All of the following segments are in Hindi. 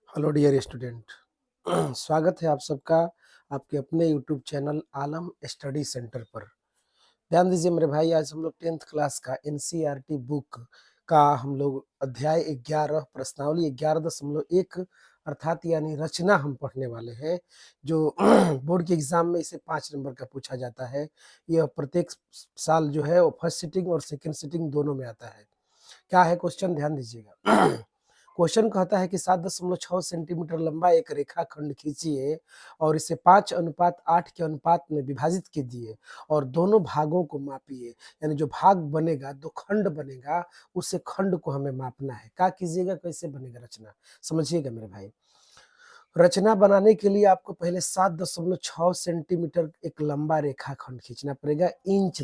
Hello dear student. स्वागत है आप सबका आपके अपने यूट्यूब चैनल आलम स्टडी सेंटर पर। ध्यान दीजिए मेरे भाई, आज हम लोग 10th क्लास का एनसीईआरटी बुक का हम लोग अध्याय 11 प्रश्नावली 11.1 अर्थात यानी रचना हम पढ़ने वाले हैं, जो बोर्ड के एग्जाम में इसे 5 नंबर का पूछा जाता है। यह प्रत्येक साल जो है वो फर्स्ट सिटिंग और सेकंड सिटिंग दोनों में आता है। क्या है क्वेश्चन, ध्यान दीजिएगा। क्वेश्चन कहता है कि 7.6 सेंटीमीटर लंबा एक रेखाखंड खींचिए और इसे 5:8 के अनुपात में विभाजित कीजिए और दोनों भागों को मापिए। यानी जो भाग बनेगा, दो खंड बनेगा, उसे खंड को हमें मापना है। क्या कीजिएगा, कैसे बनेगा रचना, समझिएगा मेरे भाई। रचना बनाने के लिए आपको पहले 7.6 सेंटीमीटर एक लंबा रेखाखंड खींचना पड़ेगा इंच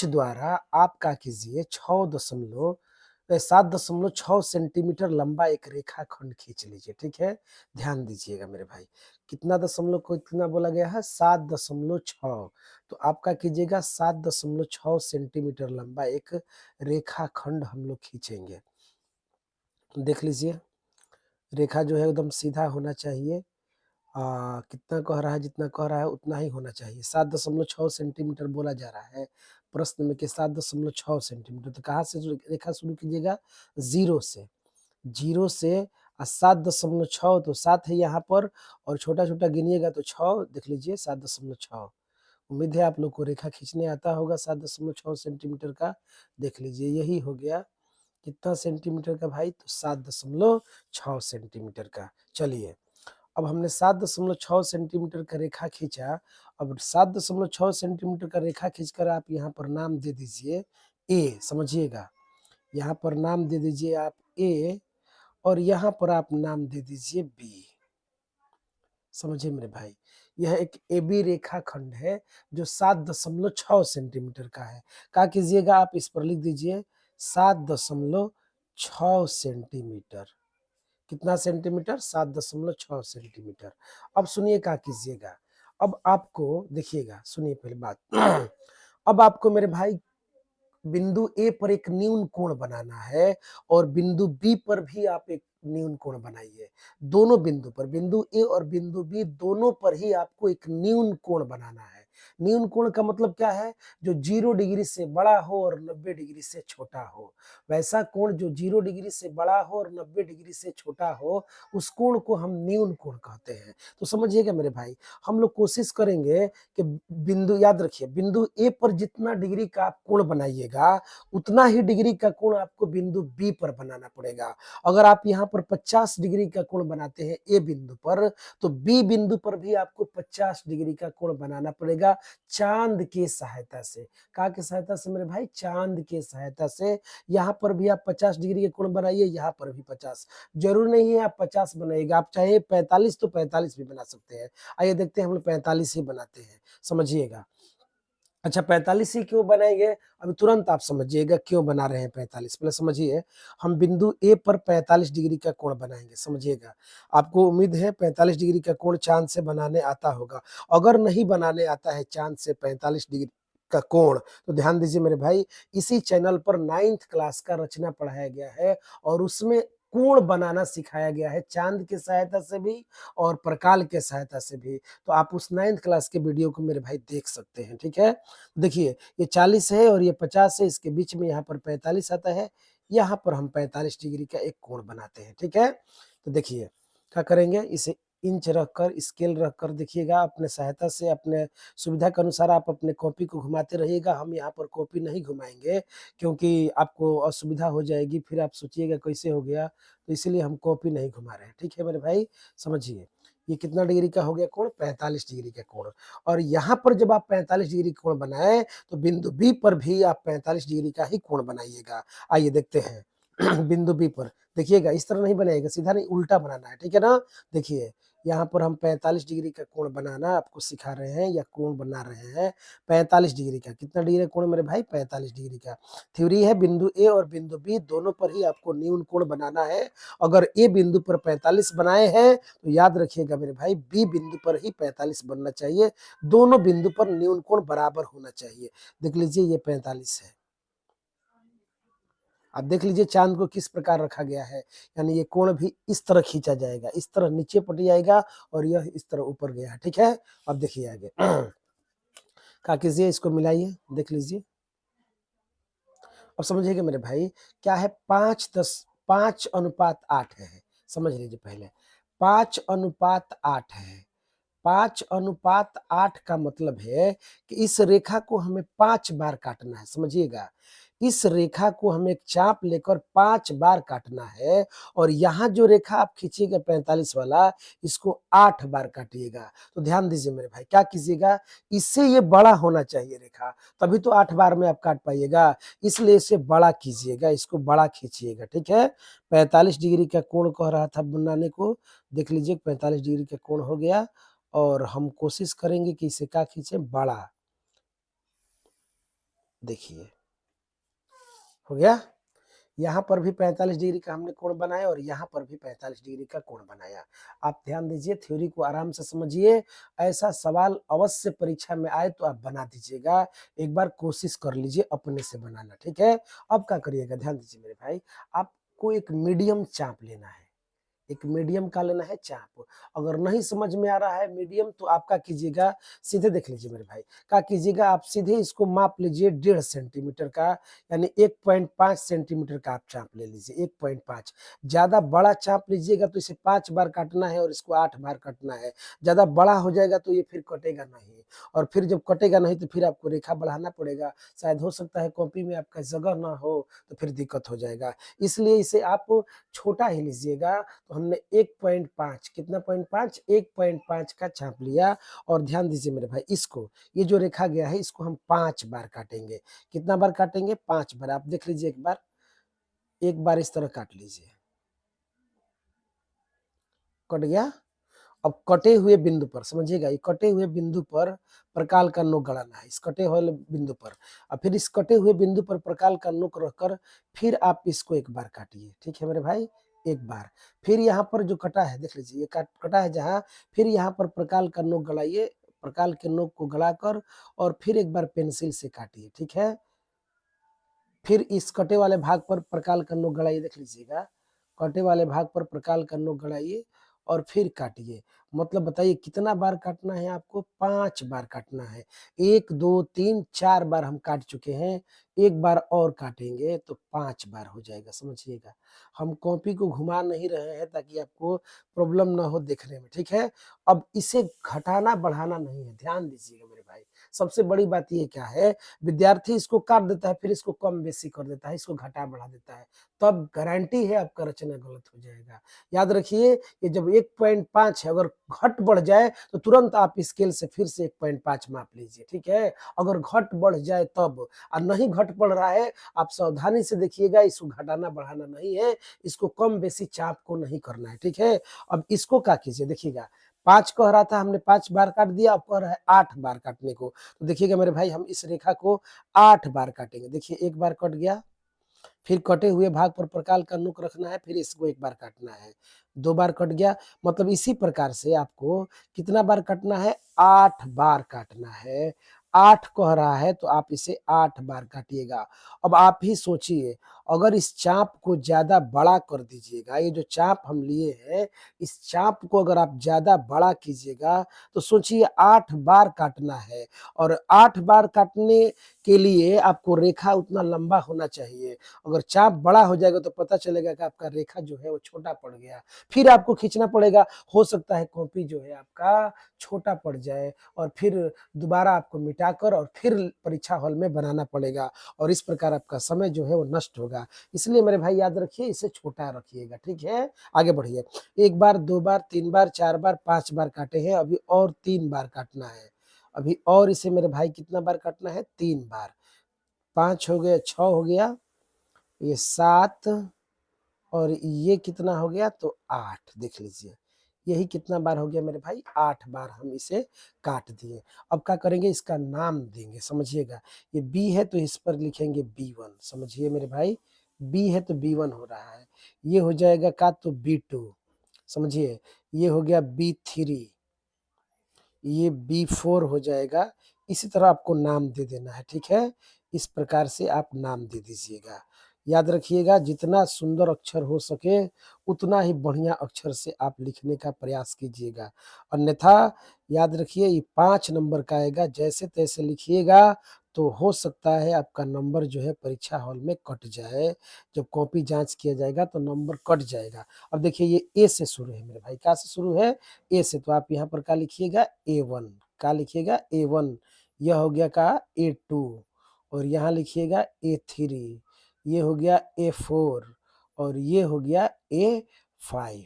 द्वारा आप क्या कीजिए, 7.6 सेंटीमीटर लंबा एक रेखाखंड खींच लीजिए। ठीक है, ध्यान दीजिएगा मेरे भाई। कितना दशमलव को कितना बोला गया है, 7.6। तो आप क्या कीजिएगा, 7.6 सेंटीमीटर लंबा एक रेखाखंड हम लोग खींचेंगे। देख लीजिए, रेखा जो है एकदम सीधा होना चाहिए। कितना कह रहा है, जितना कह रहा है उतना ही होना चाहिए। 7.6 सेंटीमीटर बोला जा रहा है प्रश्न में कि 7.6 सेंटीमीटर। तो कहाँ से रेखा शुरू कीजिएगा, जीरो से 7.6, तो 7 है यहाँ पर और छोटा छोटा गिनिएगा तो 6। देख लीजिए 7.6। उम्मीद है आप लोग को रेखा खींचने आता होगा 7.6 सेंटीमीटर का। देख लीजिए यही हो गया कितना सेंटीमीटर का भाई, तो 7.6 सेंटीमीटर का। चलिए, अब हमने 7.6 सेंटीमीटर का रेखा खींचा। अब 7.6 सेंटीमीटर का रेखा खींचकर आप यहाँ पर नाम दे दीजिए ए। समझिएगा, यहाँ पर नाम दे दीजिए आप ए और यहाँ पर आप नाम दे दीजिए बी। समझिए मेरे भाई, यह एक ए बी रेखा खंड है जो 7.6 सेंटीमीटर का है। क्या कीजिएगा, आप इस पर लिख दीजिए 7.6 सेंटीमीटर। कितना सेंटीमीटर, 7.6 सेंटीमीटर। अब सुनिए क्या कीजिएगा, अब आपको देखिएगा, सुनिए पहले बात। अब आपको मेरे भाई बिंदु ए पर एक न्यून कोण बनाना है और बिंदु बी पर भी आप एक न्यून कोण बनाइए। दोनों बिंदु पर, बिंदु ए और बिंदु बी दोनों पर ही आपको एक न्यून कोण बनाना है। न्यून कोण का मतलब क्या है, जो 0 डिग्री से बड़ा हो और 90 डिग्री से छोटा हो। वैसा कोण जो 0 डिग्री से बड़ा हो और 90 डिग्री से छोटा हो, उस कोण को हम न्यून कोण कहते हैं। तो समझिएगा मेरे भाई, हम लोग कोशिश करेंगे कि बिंदु, याद रखिए, बिंदु ए पर जितना डिग्री का आप कोण बनाइएगा उतना ही डिग्री का कोण आपको बिंदु बी पर बनाना पड़ेगा। अगर आप यहाँ पर 50 डिग्री का कोण बनाते हैं ए बिंदु पर, तो बी बिंदु पर भी आपको 50 डिग्री का कोण बनाना पड़ेगा चांद की सहायता से। का की सहायता से मेरे भाई, चांद की सहायता से। यहाँ पर भी आप 50 डिग्री का कोण बनाइए, यहाँ पर भी 50। जरूर नहीं है आप 50 बनाइएगा, आप चाहे 45 तो 45 भी बना सकते हैं। आइए देखते हैं, हम लोग 45 ही बनाते हैं, समझिएगा। अच्छा, 45 ही क्यों बनाएंगे, अभी तुरंत आप समझिएगा क्यों बना रहे हैं 45। पहले समझिए, हम बिंदु ए पर 45 डिग्री का कोण बनाएंगे। समझिएगा, आपको उम्मीद है 45 डिग्री का कोण चांद से बनाने आता होगा। अगर नहीं बनाने आता है चांद से 45 डिग्री का कोण, तो ध्यान दीजिए मेरे भाई, इसी चैनल पर 9th क्लास का रचना पढ़ाया गया है और उसमें कोण बनाना सिखाया गया है, चांद की सहायता से भी और प्रकाल के सहायता से भी। तो आप उस 9th क्लास के वीडियो को मेरे भाई देख सकते हैं। ठीक है, देखिए ये 40 है और ये 50 है, इसके बीच में यहाँ पर 45 आता है। यहाँ पर हम 45 डिग्री का एक कोण बनाते हैं। ठीक है, तो देखिए क्या करेंगे, इसे इंच रखकर, स्केल रखकर, देखिएगा अपने सहायता से, अपने सुविधा के अनुसार आप अपने कॉपी को घुमाते रहिएगा। हम यहाँ पर कॉपी नहीं घुमाएंगे क्योंकि आपको असुविधा हो जाएगी, फिर आप सोचिएगा कैसे हो गया, तो इसीलिए हम कॉपी नहीं घुमा रहे हैं। ठीक है मेरे भाई, समझिए ये कितना डिग्री का हो गया कोण, 45 डिग्री का कोण। और यहाँ पर जब आप 45 डिग्री कोण बनाए तो बिंदु बी पर भी आप 45 डिग्री का ही कोण बनाइएगा। आइए देखते हैं। बिंदु बी पर देखिएगा, इस तरह नहीं बनाइएगा, सीधा नहीं, उल्टा बनाना है। ठीक है ना, देखिए यहाँ पर हम 45 डिग्री का कोण बनाना आपको सिखा रहे हैं या कोण बना रहे हैं 45 डिग्री का। कितना डिग्री का कोण मेरे भाई, 45 डिग्री का। थ्योरी है, बिंदु ए और बिंदु बी दोनों पर ही आपको न्यून कोण बनाना है। अगर ए बिंदु पर 45 बनाए हैं तो याद रखिएगा मेरे भाई, बी बिंदु पर ही 45 बनना चाहिए। दोनों बिंदु पर न्यून कोण बराबर होना चाहिए। देख लीजिए ये 45 है, आप देख लीजिए चांद को किस प्रकार रखा गया है, यानी ये कोण भी इस तरह खींचा जाएगा, इस तरह नीचे पट जाएगा और यह इस तरह ऊपर गया है, ठीक है। अब देखिए आगे क्या कीजिए, इसको मिलाइए, देख लीजिए। अब समझिएगा मेरे भाई, क्या है 5:8 है, समझ लीजिए पहले 5:8 है। 5:8 का मतलब है कि इस रेखा को हमें 5 बार काटना है, समझिएगा। इस रेखा को हमें एक चाप लेकर 5 बार काटना है और यहाँ जो रेखा आप खींचिएगा 45 वाला, इसको 8 बार काटिएगा। तो ध्यान दीजिए मेरे भाई, क्या कीजिएगा, इससे ये बड़ा होना चाहिए रेखा, तभी तो 8 बार में आप काट पाइएगा, इसलिए इसे बड़ा कीजिएगा, इसको बड़ा खींचिएगा, ठीक है। 45 डिग्री का कोण कह रहा था बनाने को, देख लीजिए 45 डिग्री का कोण हो गया और हम कोशिश करेंगे कि इसे क्या खींचे, बड़ा। देखिए हो गया, यहाँ पर भी 45 डिग्री का हमने कोण बनाया और यहाँ पर भी 45 डिग्री का कोण बनाया। आप ध्यान दीजिए, थ्योरी को आराम से समझिए, ऐसा सवाल अवश्य परीक्षा में आए तो आप बना दीजिएगा, एक बार कोशिश कर लीजिए अपने से बनाना, ठीक है। अब क्या करिएगा, ध्यान दीजिए मेरे भाई, आपको एक मीडियम चाप लेना है, एक मीडियम का लेना है चाप। अगर नहीं समझ में आ रहा है मीडियम, तो आप क्या कीजिएगा, सीधे देख लीजिए मेरे भाई, क्या कीजिएगा, आप सीधे इसको माप लीजिए 1.5 सेंटीमीटर का, यानी 1.5 सेंटीमीटर का आप चाप ले लीजिए, 1.5। ज्यादा बड़ा चाप लीजिएगा तो इसे 5 बार काटना है और इसको 8 बार काटना है, ज्यादा बड़ा हो जाएगा तो ये फिर कटेगा नहीं, और फिर जब कटेगा नहीं तो फिर आपको रेखा बढ़ाना पड़ेगा, शायद हो सकता है कॉपी में आपका जगह ना हो तो फिर दिक्कत हो जाएगा, इसलिए इसे आप छोटा ही लीजिएगा। तो हमने 1.5, कितना 0.5, 1.5 का छाप लिया और ध्यान दीजिए मेरे भाई, इसको, ये जो रेखा गया है इसको हम 5 बार काटेंगे। कितना बार काटेंगे, 5 बार। आप देख लीजिए एक बार, एक बार इस तरह काट लीजिए, कट गया। अब कटे हुए बिंदु पर समझिएगा, ये कटे हुए बिंदु पर प्रकाल का नोक गड़ाना है, इस कटे हुए बिंदु पर, और फिर इस कटे हुए बिंदु पर प्रकाल का नोक रखकर फिर आप इसको एक बार काटिए, ठीक है मेरे भाई, एक बार। फिर यहाँ पर जो कटा है देख लीजिए, ये कटा है जहाँ, फिर यहाँ पर प्रकाल का नोक गड़ाइए, प्रकाल के नोक को गड़ाकर और फिर एक बार पेंसिल से काटिए, ठीक है। फिर इस कटे वाले भाग पर प्रकाल का नोक गड़ाइए, देख लीजिएगा, कटे वाले भाग पर प्रकाल का नोक गड़ाइए और फिर काटिए। मतलब बताइए कितना बार काटना है आपको, 5 बार काटना है। 1 2 3 4 बार हम काट चुके हैं, एक बार और काटेंगे तो 5 बार हो जाएगा, समझिएगा। हम कॉपी को घुमा नहीं रहे हैं ताकि आपको प्रॉब्लम ना हो देखने में, ठीक है। अब इसे घटाना बढ़ाना नहीं है, ध्यान दीजिएगा मेरे भाई। सबसे बड़ी बात ये क्या है, विद्यार्थी इसको काट देता है, फिर इसको कम बेसी कर देता है, इसको घटा बढ़ा देता है, तब गारंटी है आपका रचना गलत हो जाएगा। याद रखिए, ये जब 1.5 है, अगर घट बढ़ जाए तो तुरंत आप स्केल से फिर से 1.5 माप लीजिए, ठीक है। अगर घट बढ़ जाए तब, और नहीं घट बढ़ रहा है, आप सावधानी से देखिएगा, इसको घटाना बढ़ाना नहीं है, इसको कम बेसी चाप को नहीं करना है, ठीक है। अब इसको क्या कीजिए, देखिएगा 5 कह रहा था, हमने 5 बार काट दिया, अब कह रहा है 8 बार काटने को। तो देखिएगा मेरे भाई, हम इस रेखा को 8 बार काटेंगे। देखिए एक बार कट गया, फिर कटे हुए भाग पर प्रकाल का नुक रखना है, फिर इसको एक बार काटना है, 2 बार कट गया। मतलब इसी प्रकार से आपको कितना बार काटना है, 8 बार काटना है। 8 कह रहा है तो आप इसे 8 बार काटिएगा। अब आप ही सोचिए, अगर इस चाप को ज्यादा बड़ा कर दीजिएगा, ये जो चाप हम लिए हैं, इस चाप को अगर आप ज्यादा बड़ा कीजिएगा तो सोचिए 8 बार काटना है, और 8 बार काटने के लिए आपको रेखा उतना लंबा होना चाहिए। अगर चाप बड़ा हो जाएगा तो पता चलेगा कि आपका रेखा जो है वो छोटा पड़ गया, फिर आपको खींचना पड़ेगा, हो सकता है कॉपी जो है आपका छोटा पड़ जाए और फिर दोबारा आपको मिटाकर और फिर परीक्षा हॉल में बनाना पड़ेगा, और इस प्रकार आपका समय जो है वो नष्ट होगा। इसलिए मेरे भाई याद रखिए, इसे छोटा रखिएगा, ठीक है। आगे बढ़िए, 1 बार 2 बार 3 बार 4 बार 5 बार काटे हैं, अभी और 3 बार काटना है। अभी और इसे मेरे भाई कितना बार काटना है, 3 बार। 5 हो गया, 6 हो गया, ये 7, और ये कितना हो गया, तो 8। देख लीजिए, यही कितना बार हो गया मेरे भाई, 8 बार हम इसे काट दिए। अब क्या करेंगे, इसका नाम देंगे, समझिएगा। ये बी है तो इस पर लिखेंगे B1, समझिए मेरे भाई, बी है तो B1 हो रहा है। ये हो जाएगा का तो B2, समझिए। ये हो गया B3, ये B4 हो जाएगा। इसी तरह आपको नाम दे देना है, ठीक है। इस प्रकार से आप नाम दे दीजिएगा। याद रखिएगा, जितना सुंदर अक्षर हो सके उतना ही बढ़िया अक्षर से आप लिखने का प्रयास कीजिएगा, अन्यथा याद रखिए ये 5 नंबर का आएगा, जैसे तैसे लिखिएगा तो हो सकता है आपका नंबर जो है परीक्षा हॉल में कट जाए। जब कॉपी जांच किया जाएगा तो नंबर कट जाएगा। अब देखिए ये ए से शुरू है मेरे भाई, क्या से शुरू है? ए से। तो आप यहाँ पर क्या लिखिएगा? A1। क्या लिखिएगा? A1। यह हो गया का A2 और यहाँ लिखिएगा A3। ये हो गया A4 और ये हो गया A5।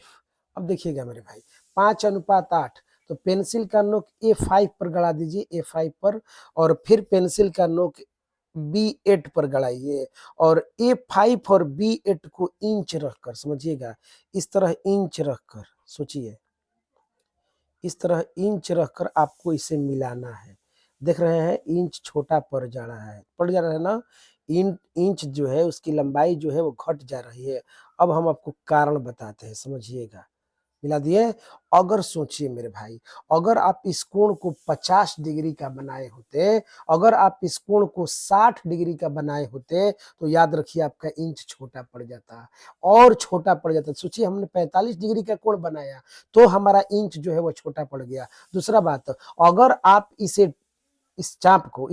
अब देखिएगा मेरे भाई 5:8, तो पेंसिल का नोक A5 पर गड़ा दीजिए, A5 पर, और फिर पेंसिल का नोक B8 पर गड़ाइए और A5 और B8 को इंच रखकर, समझिएगा, इस तरह इंच रखकर, सोचिए, इस तरह इंच रखकर आपको इसे मिलाना है। देख रहे हैं इंच छोटा पड़ जा रहा है ना। इंच जो है उसकी लंबाई जो है वो घट जा रही है। अब हम आपको कारण बताते हैं, समझिएगा। मिला दिए। अगर सोचिए मेरे भाई, अगर आप इस कोण को 50 डिग्री का बनाए होते, अगर आप इस कोण को 60 डिग्री का बनाए होते, तो याद रखिए आपका इंच छोटा पड़ जाता, और छोटा पड़ जाता। सोचिए हमने 45 डिग्री का कोण बनाया तो हमारा इंच जो है वो छोटा पड़ गया। दूसरा बात, अगर आप इस चाप को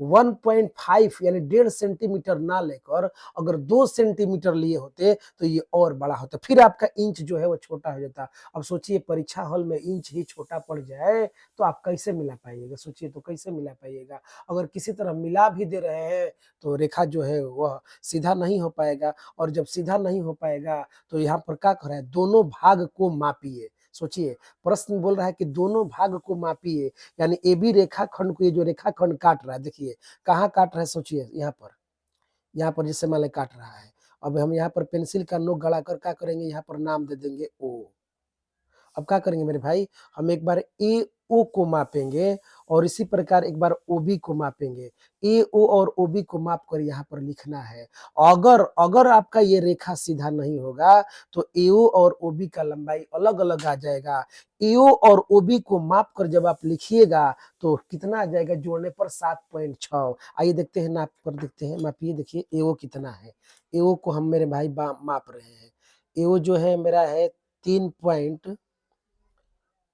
1.5 यानी 1.5 सेंटीमीटर ना लेकर अगर 2 सेंटीमीटर लिए होते तो ये और बड़ा होता, फिर आपका इंच जो है वो छोटा हो जाता। अब सोचिए परीक्षा हॉल में इंच ही छोटा पड़ जाए तो आप कैसे मिला पाइएगा? सोचिए तो कैसे मिला पाइएगा? अगर किसी तरह मिला भी दे रहे हैं तो रेखा जो है वह सीधा नहीं हो पाएगा, और जब सीधा नहीं हो पाएगा तो यहाँ पर क्या कर रहा है? दोनों भाग को मापिए। सोचिए प्रश्न बोल रहा है कि दोनों भाग को मापिए, यानी ए बी रेखाखंड को, ये जो रेखाखंड काट रहा है, देखिए कहाँ काट रहा है? सोचिए यहाँ पर जैसे मान लें काट रहा है। अब हम यहाँ पर पेंसिल का नोक गड़ा कर क्या करेंगे? यहाँ पर नाम दे देंगे ओ। अब क्या करेंगे मेरे भाई? हम एक बार ए ओ को मापेंगे और इसी प्रकार एक बार ओ बी को मापेंगे। ए ओ और ओ बी को माप कर यहाँ पर लिखना है। अगर अगर आपका ये रेखा सीधा नहीं होगा तो ए ओ और ओ बी का लंबाई अलग अलग आ जाएगा। ए ओ और ओ बी को माप कर जब आप लिखिएगा तो कितना आ जाएगा? जोड़ने पर 7.6। आइए देखते हैं, नाप कर देखते हैं, मापिए, देखिए ए ओ कितना है। ए ओ को हम मेरे भाई माप रहे हैं। ए ओ जो है मेरा है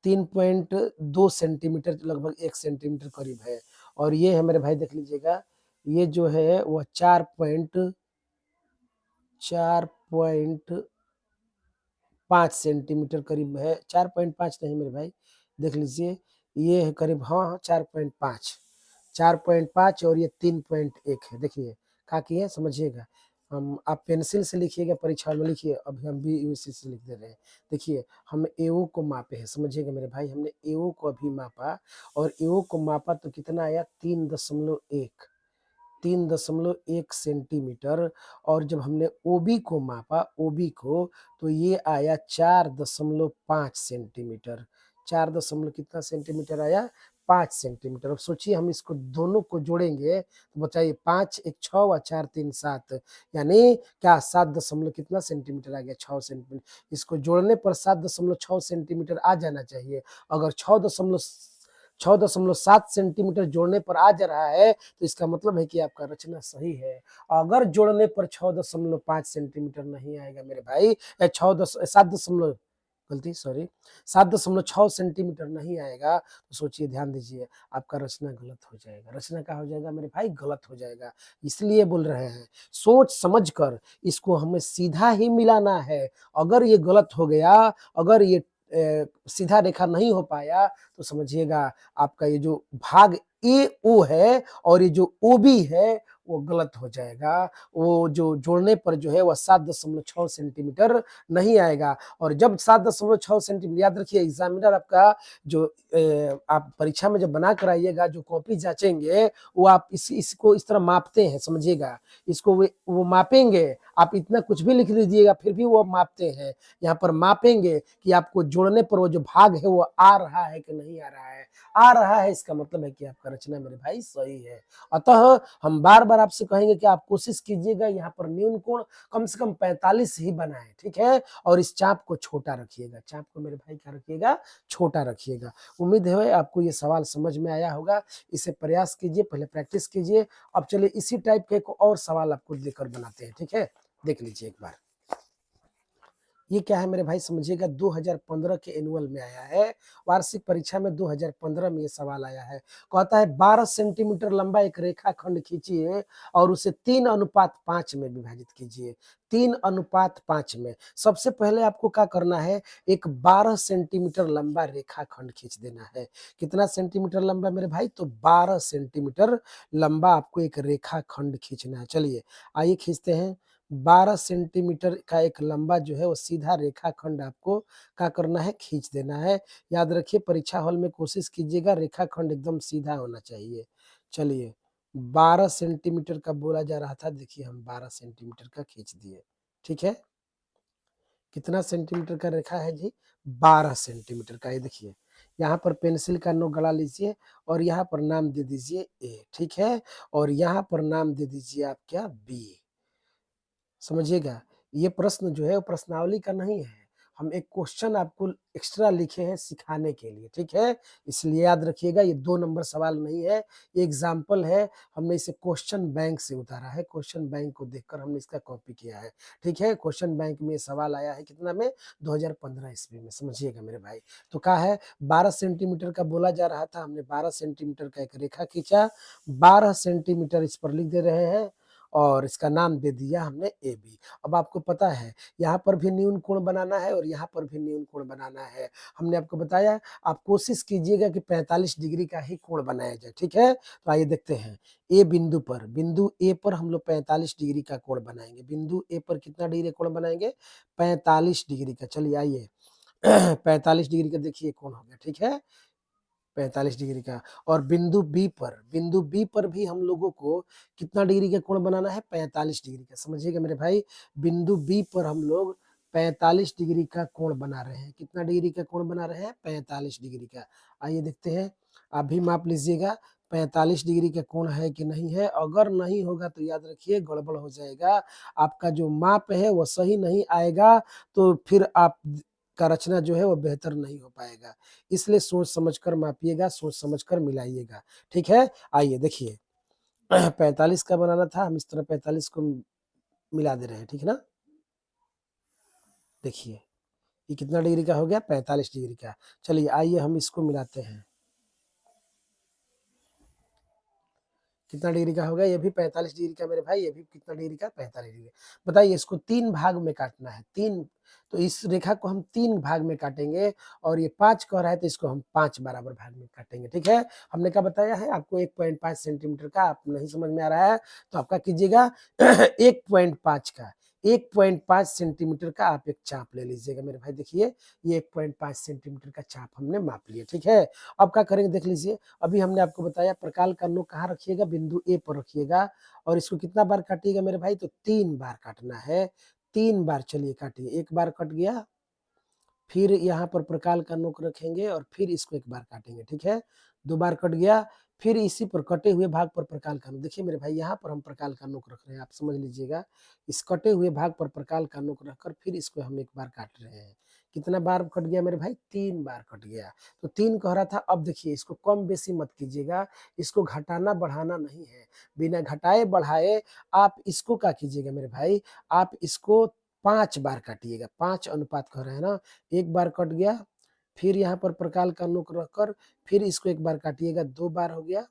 3.2 सेंटीमीटर, लगभग 1 सेंटीमीटर करीब है। और ये है मेरे भाई, देख लीजिएगा, ये जो है वह 4.5 सेंटीमीटर करीब है। 4.5 नहीं मेरे भाई, देख लीजिए, ये है करीब, हाँ 4.5 और ये 3.1 है। देखिए क्या किए, समझिएगा। हम आप पेंसिल से लिखिएगा, परीक्षा में लिखिए, अभी हम भी इसी से लिख दे रहे हैं। देखिए हम एओ को मापे हैं, समझिएगा मेरे भाई, हमने एओ को अभी मापा और एओ को मापा तो कितना आया? 3.1 सेंटीमीटर। और जब हमने ओबी को मापा, ओबी को, तो ये आया 4.5 सेंटीमीटर। 4 दशमलव कितना सेंटीमीटर आया? 5 सेंटीमीटर। अब सोचिए हम इसको दोनों को जोड़ेंगे तो बताइए, 5 एक 6 और 4 3 7, यानी क्या 7 दशमलव कितना सेंटीमीटर आ गया? 6 सेंटीमीटर। इसको जोड़ने पर 7.6 सेंटीमीटर आ जाना चाहिए। अगर 6.7 सेंटीमीटर जोड़ने पर आ जा रहा है तो इसका मतलब है कि आपका रचना सही है। अगर जोड़ने पर 6.5 सेंटीमीटर नहीं आएगा मेरे भाई, 7.6 सेंटीमीटर नहीं आएगा, तो सोचिए, ध्यान दीजिए, आपका रचना गलत हो जाएगा। रचना क्या हो जाएगा मेरे भाई? गलत हो जाएगा। इसलिए बोल रहे हैं, सोच समझ कर इसको हमें सीधा ही मिलाना है। अगर ये गलत हो गया, अगर ये सीधा रेखा नहीं हो पाया, तो समझिएगा आपका ये जो भाग ए ओ है और ये जो ओ बी है वो गलत हो जाएगा। वो जो जोड़ने पर जो है वह 7.6 सेंटीमीटर नहीं आएगा। और जब 7.6 सेंटीमीटर, याद रखिए एग्जामिनर आपका जो आप परीक्षा में जब बना कर आइएगा, जो कॉपी जांचेंगे, वो आप इसको इस तरह मापते हैं, समझिएगा। इसको वो मापेंगे, आप इतना कुछ भी लिख लीजिएगा फिर भी वो मापते हैं। यहाँ पर मापेंगे कि आपको जोड़ने पर वो जो भाग है वो आ रहा है कि नहीं आ रहा है। आ रहा है, इसका मतलब है कि आपका रचना मेरे भाई सही है। अतः हम बार बार बार आपसे कहेंगे कि आप कोशिश कीजिएगा यहाँ पर न्यून कोण कम से कम 45 ही बनाएं, ठीक है। और इस चाप को छोटा रखिएगा, चाप को मेरे भाई क्या रखिएगा, छोटा रखिएगा। उम्मीद है आपको ये सवाल समझ में आया होगा, इसे प्रयास कीजिए, पहले प्रैक्टिस कीजिए। अब चलिए इसी टाइप के एक और सवाल आपको लेकर बनाते हैं, ठीक है। देख लीजिए एक बार, ये क्या है मेरे भाई, समझिएगा 2015 के एनुअल में आया है, वार्षिक परीक्षा में 2015 में ये सवाल आया है। कहता है 12 सेंटीमीटर लंबा एक रेखाखंड खींचिए और उसे 3:5 में विभाजित कीजिए, 3:5 में। सबसे पहले आपको क्या करना है, एक 12 सेंटीमीटर लंबा रेखाखंड खींच देना है। कितना सेंटीमीटर लंबा मेरे भाई, तो 12 सेंटीमीटर लंबा आपको एक रेखाखंड खींचना है। चलिए आइए खींचते हैं। 12 सेंटीमीटर का एक लंबा जो है वो सीधा रेखाखंड आपको क्या करना है, खींच देना है। याद रखिए परीक्षा हॉल में कोशिश कीजिएगा रेखाखंड एकदम सीधा होना चाहिए। चलिए 12 सेंटीमीटर का बोला जा रहा था, देखिए हम 12 सेंटीमीटर का खींच दिए, ठीक है। कितना सेंटीमीटर का रेखा है जी, 12 सेंटीमीटर का। ये देखिए यहाँ पर पेंसिल का नोक गड़ा लीजिए और यहाँ पर नाम दे दीजिए ए, ठीक है। और यहाँ पर नाम दे दीजिए आप क्या, बी। समझिएगा ये प्रश्न जो है वो प्रश्नावली का नहीं है, हम एक क्वेश्चन आपको एक्स्ट्रा लिखे हैं सिखाने के लिए, ठीक है। इसलिए याद रखिएगा ये 2 नंबर सवाल नहीं है, ये एग्जाम्पल है। हमने इसे क्वेश्चन बैंक से उतारा है, क्वेश्चन बैंक को देखकर हमने इसका कॉपी किया है, ठीक है। क्वेश्चन बैंक में सवाल आया है कितना में, 2015 ईस्वी में, समझिएगा मेरे भाई। तो क्या है 12 सेंटीमीटर का बोला जा रहा था, हमने 12 सेंटीमीटर का एक रेखा खींचा, 12 सेंटीमीटर इस पर लिख दे रहे हैं और इसका नाम दे दिया हमने ए बी। अब आपको पता है यहाँ पर भी न्यून कोण बनाना है और यहाँ पर भी न्यून कोण बनाना है। हमने आपको बताया आप कोशिश कीजिएगा कि 45 डिग्री का ही कोण बनाया जाए, ठीक है। तो आइए देखते हैं ए बिंदु पर, बिंदु ए पर हम लोग 45 डिग्री का कोण बनाएंगे। बिंदु ए पर कितना डिग्री कोण बनाएंगे, 45 डिग्री का। चलिए आइए 45 डिग्री का देखिए कोण हो गया, ठीक है, 45 डिग्री का। और बिंदु बी पर, बिंदु बी पर भी हम लोगों को कितना डिग्री का कोण बनाना है, 45 डिग्री का। समझिएगा मेरे भाई, बिंदु बी पर हम लोग 45 डिग्री का कोण बना रहे हैं। कितना डिग्री का कोण बना रहे हैं, 45 डिग्री का। आइए देखते हैं, आप भी माप लीजिएगा 45 डिग्री का कोण है कि नहीं है। अगर नहीं होगा तो याद रखिए गड़बड़ हो जाएगा, आपका जो माप है वो सही नहीं आएगा, तो फिर आप का रचना जो है वो बेहतर नहीं हो पाएगा। इसलिए सोच समझकर मापिएगा, सोच समझकर मिलाइएगा, ठीक है। आइए देखिए 45 का बनाना था, हम इस तरह 45 को मिला दे रहे हैं, ठीक है ना। देखिए ये कितना डिग्री का हो गया, 45 डिग्री का। चलिए आइए हम इसको मिलाते हैं, कितना डिग्री का हो गया, ये भी 45 डिग्री का मेरे भाई, ये भी कितना डिग्री का, 45 डिग्री। बताइए इसको 3 भाग में काटना है, 3। तो इस रेखा को हम 3 भाग में काटेंगे और ये 5 कह रहा है तो इसको हम 5 बराबर भाग में काटेंगे, ठीक है। हमने क्या बताया है आपको, 1.5 सेंटीमीटर का। आप नहीं समझ में आ रहा है तो आपका कीजिएगा 1.5 का, 1.5 सेंटीमीटर का आप एक चाप ले लीजिएगा मेरे भाई। देखिए ये 1.5 सेंटीमीटर का चाप हमने माप लिया, ठीक है। अब क्या करेंगे देख लीजिए, अभी हमने आपको बताया प्रकाल का नोक कहाँ रखिएगा, बिंदु ए पर रखिएगा और इसको कितना बार काटिएगा मेरे भाई, तो 3 बार काटना है, 3 बार। चलिए काटिए, एक बार कट गया, फिर यहाँ पर प्रकाल का नोक रखेंगे और फिर इसको एक बार काटेंगे, ठीक है। 2 बार कट गया, फिर इसी पर कटे हुए भाग पर प्रकाल का नोक। देखिए मेरे भाई यहाँ पर हम प्रकाल का नोक रख रहे हैं, आप समझ लीजिएगा। इस कटे हुए भाग पर प्रकाल का नोक रखकर फिर इसको हम एक बार काट रहे हैं। कितना बार कट गया मेरे भाई, 3 बार कट गया। तो 3 कह रहा था। अब देखिए इसको कम बेसी मत कीजिएगा, इसको घटाना बढ़ाना नहीं है, बिना घटाए बढ़ाए आप इसको क्या कीजिएगा मेरे भाई, आप इसको 5 बार काटिएगा। 5 अनुपात कह रहे हैं ना, एक बार कट गया, फिर यहाँ पर प्रकाल का नोक रखकर फिर इसको एक बार काटिएगा, 2 बार हो गया।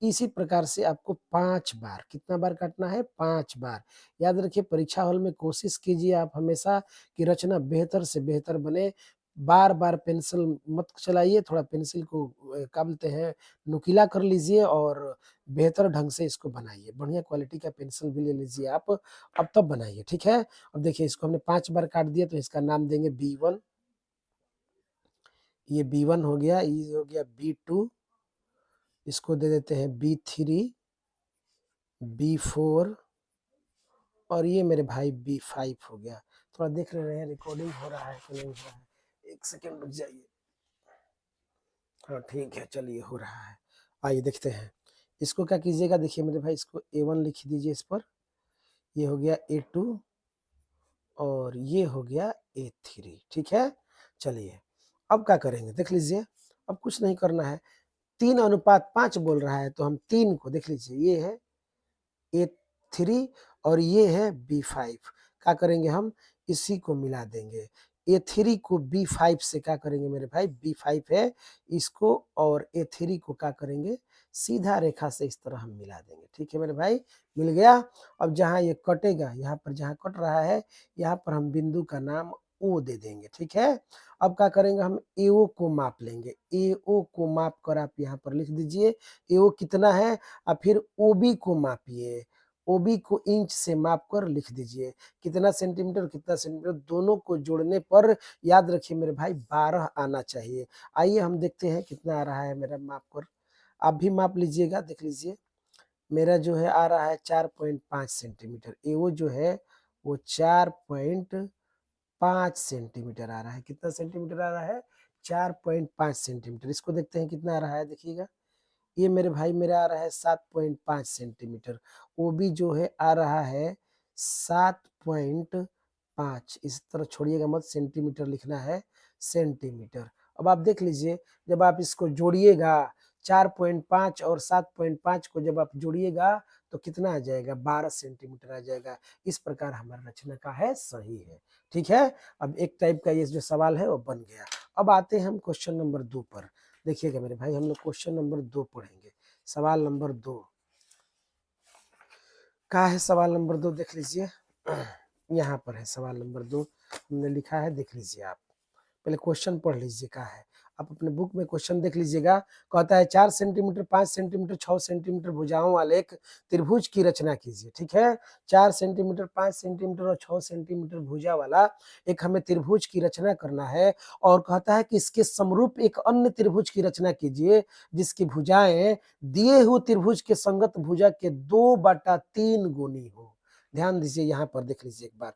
इसी प्रकार से आपको 5 बार, कितना बार काटना है, 5 बार। याद रखिए परीक्षा हॉल में कोशिश कीजिए आप हमेशा कि रचना बेहतर से बेहतर बने। बार-बार पेंसिल मत चलाइए, थोड़ा पेंसिल को क्या बोलते हैं, नुकीला कर लीजिए और बेहतर ढंग से इसको बनाइए। बढ़िया क्वालिटी का पेंसिल भी ले लीजिए आप, अब तब बनाइए, ठीक है। अब देखिए इसको हमने 5 बार काट दिया तो इसका नाम देंगे B1, ये B1 हो गया, ये हो गया B2, इसको दे देते हैं B3, B4 और ये मेरे भाई B5 हो गया। थोड़ा देख ले रहे हैं रिकॉर्डिंग हो रहा है कि नहीं हो रहा है, 1 सेकंड रुक जाइए। हाँ ठीक है, चलिए हो रहा है। आइए देखते हैं, इसको क्या कीजिएगा, देखिए मेरे भाई इसको A1 लिख दीजिए इस पर, ये हो गया A2 और ये हो गया A3, ठीक है। चलिए अब क्या करेंगे देख लीजिए, अब कुछ नहीं करना है, 3:5 बोल रहा है तो हम 3 को देख लीजिए, ये है A3 और ये है B5, क्या करेंगे हम इसी को मिला देंगे, A3 को B5 से क्या करेंगे मेरे भाई, B5 है इसको और A3 को क्या करेंगे सीधा रेखा से इस तरह हम मिला देंगे, ठीक है मेरे भाई, मिल गया। अब जहाँ ये कटेगा, यहाँ पर जहाँ कट रहा है यहाँ पर हम बिंदु का नाम O दे देंगे, ठीक है। अब क्या करेंगे हम AO को माप लेंगे, AO को माप कर आप यहाँ पर लिख दीजिए, AO कितना है, अब फिर OB को मापिए, OB को इंच से माप कर लिख दीजिए, कितना सेंटीमीटर कितना सेंटीमीटर, दोनों को जोड़ने पर याद रखिए मेरे भाई 12 आना चाहिए। आइए हम देखते हैं कितना आ रहा है मेरा माप कर, आप भी माप लीजिएगा, देख लीजिए मेरा जो है आ रहा है 4.5 सेंटीमीटर, AO जो है वो 4.5 सेंटीमीटर आ रहा है, कितना सेंटीमीटर आ रहा है 4.5 सेंटीमीटर। इसको देखते हैं कितना आ रहा है, देखिएगा ये मेरे भाई मेरा आ रहा है 7.5 सेंटीमीटर, वो भी जो है आ रहा है 7.5, इस तरह छोड़िएगा मत, सेंटीमीटर लिखना है सेंटीमीटर। अब आप देख लीजिए जब आप इसको जोड़िएगा 4.5 और 7.5 को जब आप जोड़िएगा तो कितना आ जाएगा 12 सेंटीमीटर आ जाएगा। इस प्रकार हमारा रचना का है सही है, ठीक है। अब एक टाइप का ये जो सवाल है वो बन गया। अब आते हैं हम क्वेश्चन नंबर 2 पर, देखिएगा मेरे भाई हम लोग क्वेश्चन नंबर 2 पढ़ेंगे, सवाल नंबर 2 का है, सवाल नंबर 2 देख लीजिए यहाँ पर है सवाल नंबर 2 हमने लिखा है, देख लीजिए आप पहले क्वेश्चन पढ़ लीजिए क्या है, आप अपने बुक में क्वेश्चन देख लीजिएगा। कहता है 4 सेंटीमीटर 5 सेंटीमीटर 6 सेंटीमीटर भुजाओं वाले एक त्रिभुज की रचना कीजिए, ठीक है। 4 सेंटीमीटर 5 सेंटीमीटर और 6 सेंटीमीटर भुजा वाला एक हमें त्रिभुज की रचना करना है और कहता है कि इसके समरूप एक अन्य त्रिभुज की रचना कीजिए जिसकी भुजाएं दिए हुए त्रिभुज के संगत भुजा के 2/3 गुनी हो। ध्यान दीजिए यहाँ पर देख लीजिए एक बार,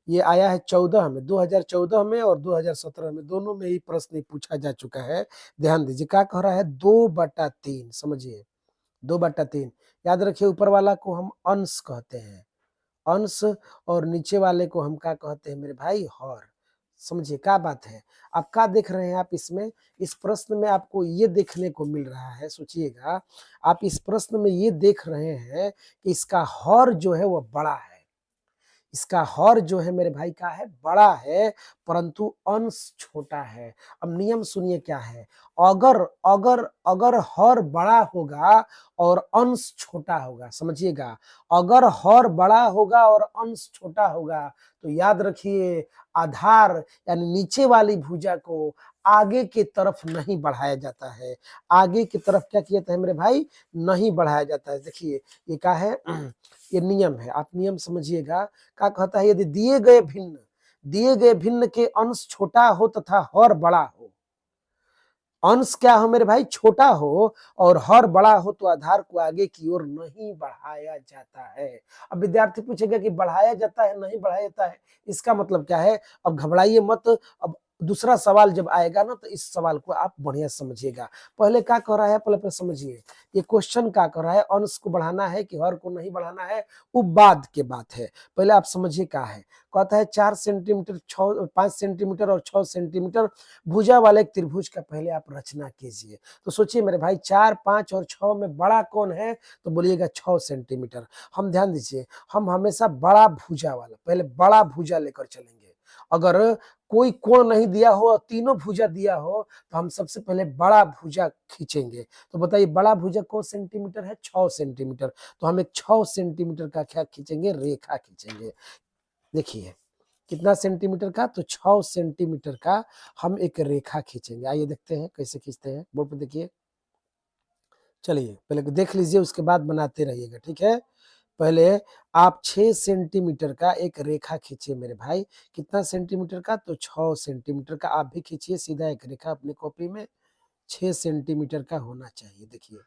ये आया है 14 में, 2014 में और 2017 में, दोनों में ही प्रश्न पूछा जा चुका है। ध्यान दीजिए क्या कह रहा है 2/3, समझिए 2/3, याद रखिए ऊपर वाला को हम अंश कहते हैं, अंश, और नीचे वाले को हम क्या कहते हैं मेरे भाई हर। समझिए क्या बात है, आप क्या देख रहे हैं, आप इसमें इस प्रश्न में आपको ये देखने को मिल रहा है, सोचिएगा आप इस प्रश्न में ये देख रहे हैं कि इसका हर जो है वो बड़ा है, इसका हर जो है मेरे भाई का है बड़ा है परंतु अंश छोटा है। अब नियम सुनिए क्या है, अगर अगर अगर हर बड़ा होगा और अंश छोटा होगा, समझिएगा अगर हर बड़ा होगा और अंश छोटा होगा तो याद रखिए आधार यानी नीचे वाली भुजा को आगे की तरफ नहीं बढ़ाया जाता है, आगे की तरफ क्या किया जाता है मेरे भाई, नहीं बढ़ाया जाता है। देखिए ये क्या है ये नियम है, आप नियम समझिएगा। क्या कहता है, यदि दिए गए भिन्न के अंश छोटा हो तथा हर बड़ा हो, अंश क्या हो मेरे भाई छोटा हो और हर बड़ा हो तो आधार को आगे की ओर नहीं बढ़ाया जाता है। अब विद्यार्थी पूछेगा कि बढ़ाया जाता है नहीं बढ़ाया जाता है, इसका मतलब क्या है, अब घबराइए मत। अब दूसरा सवाल जब आएगा ना तो इस सवाल को आप बढ़िया समझिएगा। पहले क्या कह रहा है, पहले समझिए ये क्वेश्चन क्या कर रहा है, अंश को बढ़ाना है कि हर को नहीं बढ़ाना है, वो बाद के बात है, पहले आप समझिए क्या है। कहता है 4 सेंटीमीटर 5 सेंटीमीटर और 6 सेंटीमीटर भुजा वाले एक त्रिभुज का पहले आप रचना कीजिए। तो सोचिए मेरे भाई 4 5 और 6 में बड़ा कौन है, तो बोलिएगा 6 सेंटीमीटर। हम ध्यान दीजिए हम हमेशा बड़ा भुजा वाला, पहले बड़ा भुजा लेकर चलेंगे। अगर कोई कोण नहीं दिया हो और तीनों भुजा दिया हो तो हम सबसे पहले बड़ा भुजा खींचेंगे। तो बताइए बड़ा भुजा कौन सेंटीमीटर है, 6 सेंटीमीटर। तो हम एक 6 सेंटीमीटर का क्या खींचेंगे, रेखा खींचेंगे। देखिए कितना सेंटीमीटर का, तो 6 सेंटीमीटर का हम एक रेखा खींचेंगे। आइए देखते हैं कैसे खींचते हैं, बोर्ड पे देखिए। चलिए पहले देख लीजिए उसके बाद बनाते रहिएगा, ठीक है। पहले आप 6 सेंटीमीटर का एक रेखा खींचिए मेरे भाई, कितना सेंटीमीटर का, तो 6 सेंटीमीटर का। आप भी खींचिए सीधा एक रेखा अपनी कॉपी में, 6 सेंटीमीटर का होना चाहिए। देखिए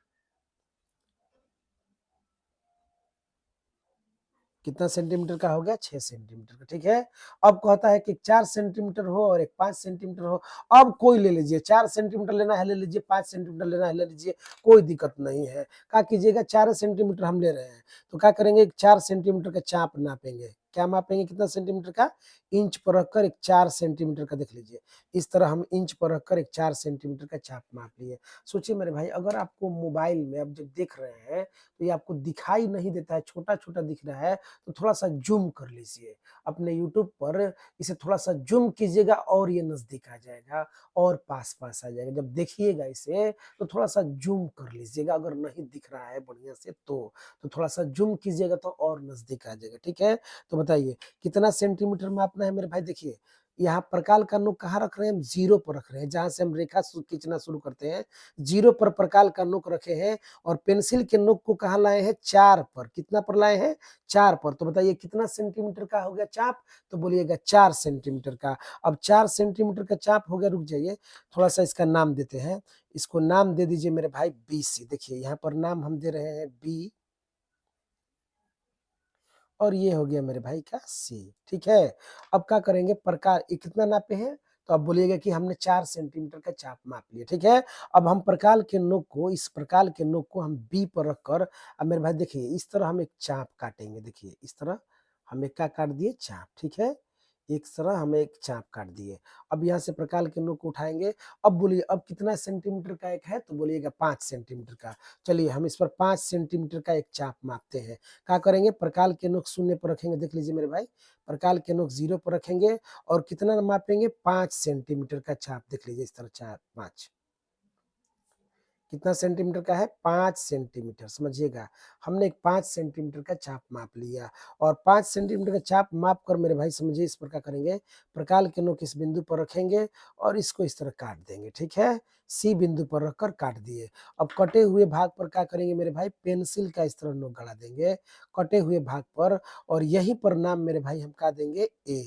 कितना सेंटीमीटर का हो गया, 6 सेंटीमीटर का, ठीक है। अब कहता है कि 4 सेंटीमीटर हो और एक 5 सेंटीमीटर हो। अब कोई ले लीजिए, 4 सेंटीमीटर लेना है ले लीजिए, 5 सेंटीमीटर लेना है ले लीजिए, कोई दिक्कत नहीं है। क्या कीजिएगा, 4 सेंटीमीटर हम ले रहे हैं तो क्या करेंगे, 4 सेंटीमीटर का चाप नापेंगे। क्या मापेंगे, कितना सेंटीमीटर का, इंच पर रखकर एक 4 सेंटीमीटर का, देख लीजिए इस तरह हम इंच पर रखकर एक 4 सेंटीमीटर का चाप माप लिए। सोचिए मेरे भाई, अगर आपको मोबाइल में अब जब देख रहे हैं तो ये आपको दिखाई नहीं देता है, छोटा छोटा दिख रहा है, तो थोड़ा सा जूम कर लीजिए अपने यूट्यूब पर, इसे थोड़ा सा जूम कीजिएगा और ये नजदीक आ जाएगा और पास पास आ जाएगा। जब देखिएगा इसे तो थोड़ा सा जूम कर लीजिएगा, अगर नहीं दिख रहा है बढ़िया से तो थोड़ा सा जूम कीजिएगा तो और नजदीक आ जाएगा, ठीक है। तो बताइए कितना सेंटीमीटर मापना है मेरे भाई। देखिए यहाँ प्रकाल का नोक कहाँ रख रहे हैं, हम जीरो पर रख रहे हैं, जहां से हम रेखा खींचना शुरू करते हैं जीरो पर प्रकाल का नोक रखे हैं, और पेंसिल के नोक को कहाँ लाए हैं, 4 पर। कितना पर लाए हैं, 4 पर। तो बताइए कितना सेंटीमीटर का हो गया चाप, तो बोलिएगा 4 सेंटीमीटर का। अब 4 सेंटीमीटर का चाप हो गया, रुक जाइए थोड़ा सा इसका नाम देते हैं, इसको नाम दे दीजिए मेरे भाई BC। देखिए यहाँ पर नाम हम दे रहे हैं B, और ये हो गया मेरे भाई का C, ठीक है। अब क्या करेंगे, प्रकार ये कितना नापे हैं, तो अब बोलिएगा कि हमने 4 सेंटीमीटर का चाप माप लिया, ठीक है। अब हम प्रकाल के नोक को, इस प्रकाल के नोक को हम B पर रखकर, अब मेरे भाई देखिए इस तरह हम एक चाप काटेंगे। देखिए इस तरह हम एक क्या काट दिए, चाप, ठीक है। एक तरह हम एक चाप काट दिए। अब यहाँ से प्रकाल के नोक को उठाएंगे। अब बोलिए अब कितना सेंटीमीटर का एक है, तो बोलिएगा 5 सेंटीमीटर का। चलिए हम इस पर 5 सेंटीमीटर का एक चाप मापते हैं। क्या करेंगे, प्रकाल के नोक शून्य पर रखेंगे, देख लीजिए मेरे भाई, प्रकाल के नोक 0 पर रखेंगे और कितना मापेंगे, 5 सेंटीमीटर का चाप। देख लीजिए इस तरह, 4 5 कितना सेंटीमीटर का है, 5 सेंटीमीटर, समझिएगा हमने एक 5 सेंटीमीटर का चाप माप लिया। और 5 सेंटीमीटर का चाप माप कर मेरे भाई समझिए इस पर क्या करेंगे, प्रकाल के नोक इस बिंदु पर रखेंगे और इसको इस तरह काट देंगे, ठीक है। C बिंदु पर रखकर काट दिए। अब कटे हुए भाग पर क्या करेंगे मेरे भाई, पेंसिल का इस तरह नोक गड़ा देंगे कटे हुए भाग पर, और यहीं पर नाम मेरे भाई हम क्या देंगे, A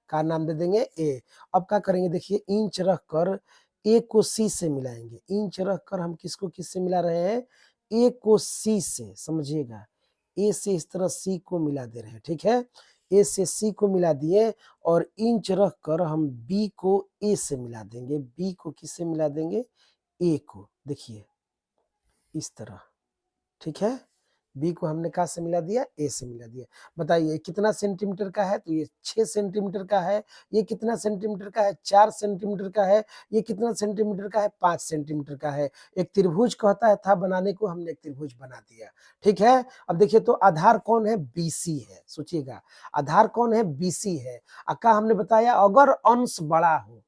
का नाम दे देंगे, A। अब क्या करेंगे, देखिए इंच रख कर A को C से मिलाएंगे। इंच रख कर हम किसको किससे मिला रहे हैं, A को C से, समझिएगा A से इस तरह C को मिला दे रहे हैं, ठीक है। A से C को मिला दिए और इंच रख कर हम B को A से मिला देंगे। B को किससे मिला देंगे, A को, देखिए इस तरह, ठीक है। बी को हमने कहा से मिला दिया, ए से मिला दिया। बताइए कितना सेंटीमीटर का है, तो ये 6 सेंटीमीटर का है। ये कितना सेंटीमीटर का है, 4 सेंटीमीटर का है। ये कितना सेंटीमीटर का है, 5 सेंटीमीटर का है। एक त्रिभुज कहता है था बनाने को, हमने एक त्रिभुज बना दिया, ठीक है। अब देखिए तो आधार कौन है, BC है। सोचिएगा आधार कौन है, BC है। का हमने बताया अगर अंश बड़ा हो,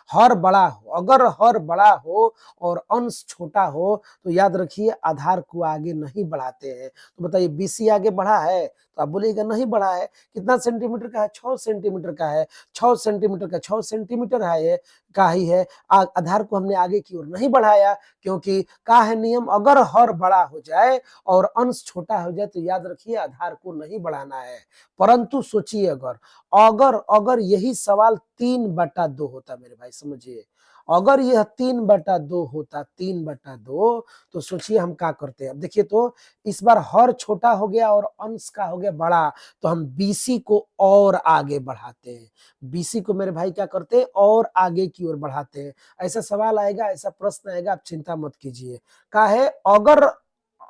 हर बड़ा हो, अगर हर बड़ा हो और अंश छोटा हो तो याद रखिए आधार को आगे नहीं बढ़ाते हैं। तो बताइए BC आगे बढ़ा है, तो आप बोलिएगा नहीं बढ़ा है। कितना सेंटीमीटर का है, 6 सेंटीमीटर का है। 6 सेंटीमीटर का, 6 सेंटीमीटर है ये का ही है। आधार को हमने आगे की ओर नहीं बढ़ाया, क्योंकि का है नियम, अगर हर बड़ा हो जाए और अंश छोटा हो जाए तो याद रखिए आधार को नहीं बढ़ाना है। परंतु सोचिए अगर अगर अगर यही सवाल 3/2 होता मेरे भाई, समझिए अगर यह 3/2 होता, 3/2, तो सोचिए हम क्या करते हैं। अब देखिए तो इस बार हर छोटा हो गया और अंश का हो गया बड़ा, तो हम BC को और आगे बढ़ाते हैं। BC को मेरे भाई क्या करते हैं, और आगे की ओर बढ़ाते हैं। ऐसा सवाल आएगा, ऐसा प्रश्न आएगा, आप चिंता मत कीजिए। क्या है, अगर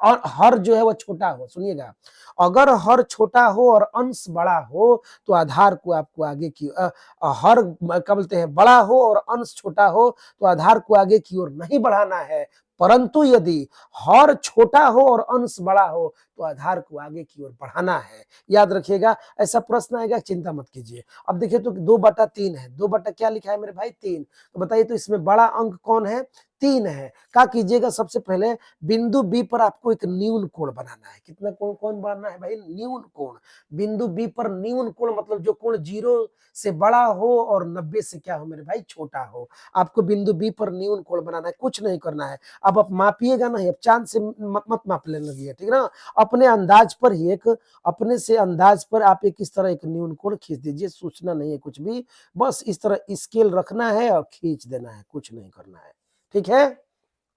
हर जो है वो छोटा हो, सुनिएगा अगर हर छोटा हो और अंश बड़ा हो तो आधार को आपको आगे की हर क्या बोलते हैं, बड़ा हो और अंश छोटा हो तो आधार को आगे की ओर नहीं बढ़ाना है। परंतु यदि हर छोटा हो और अंश बड़ा हो तो आधार को आगे की ओर बढ़ाना है। याद रखिएगा ऐसा प्रश्न आएगा, चिंता मत कीजिए। अब देखिए तो 2/3 है, 2 बटा क्या लिखा है मेरे भाई, 3। तो बताइए तो इसमें बड़ा अंक कौन है, 3 है। क्या कीजिएगा, सबसे पहले बिंदु B पर आपको एक न्यून कोण बनाना है। कितना कोण, कौन बनाना है भाई, न्यून कोण। बिंदु B पर न्यून कोण मतलब जो कोण 0 से बड़ा हो और 90 से क्या हो मेरे भाई, छोटा हो। आपको बिंदु B पर न्यून कोण बनाना है, कुछ नहीं करना है। अब आप मापिएगा नहीं, अब चांद से मत माप लेने लगिए, ठीक ना। अपने अंदाज पर ही एक, अपने से अंदाज पर आप एक इस तरह एक न्यून कोण खींच दीजिए। सोचना नहीं है कुछ भी, बस इस तरह स्केल रखना है और खींच देना है, कुछ नहीं करना है, ठीक है।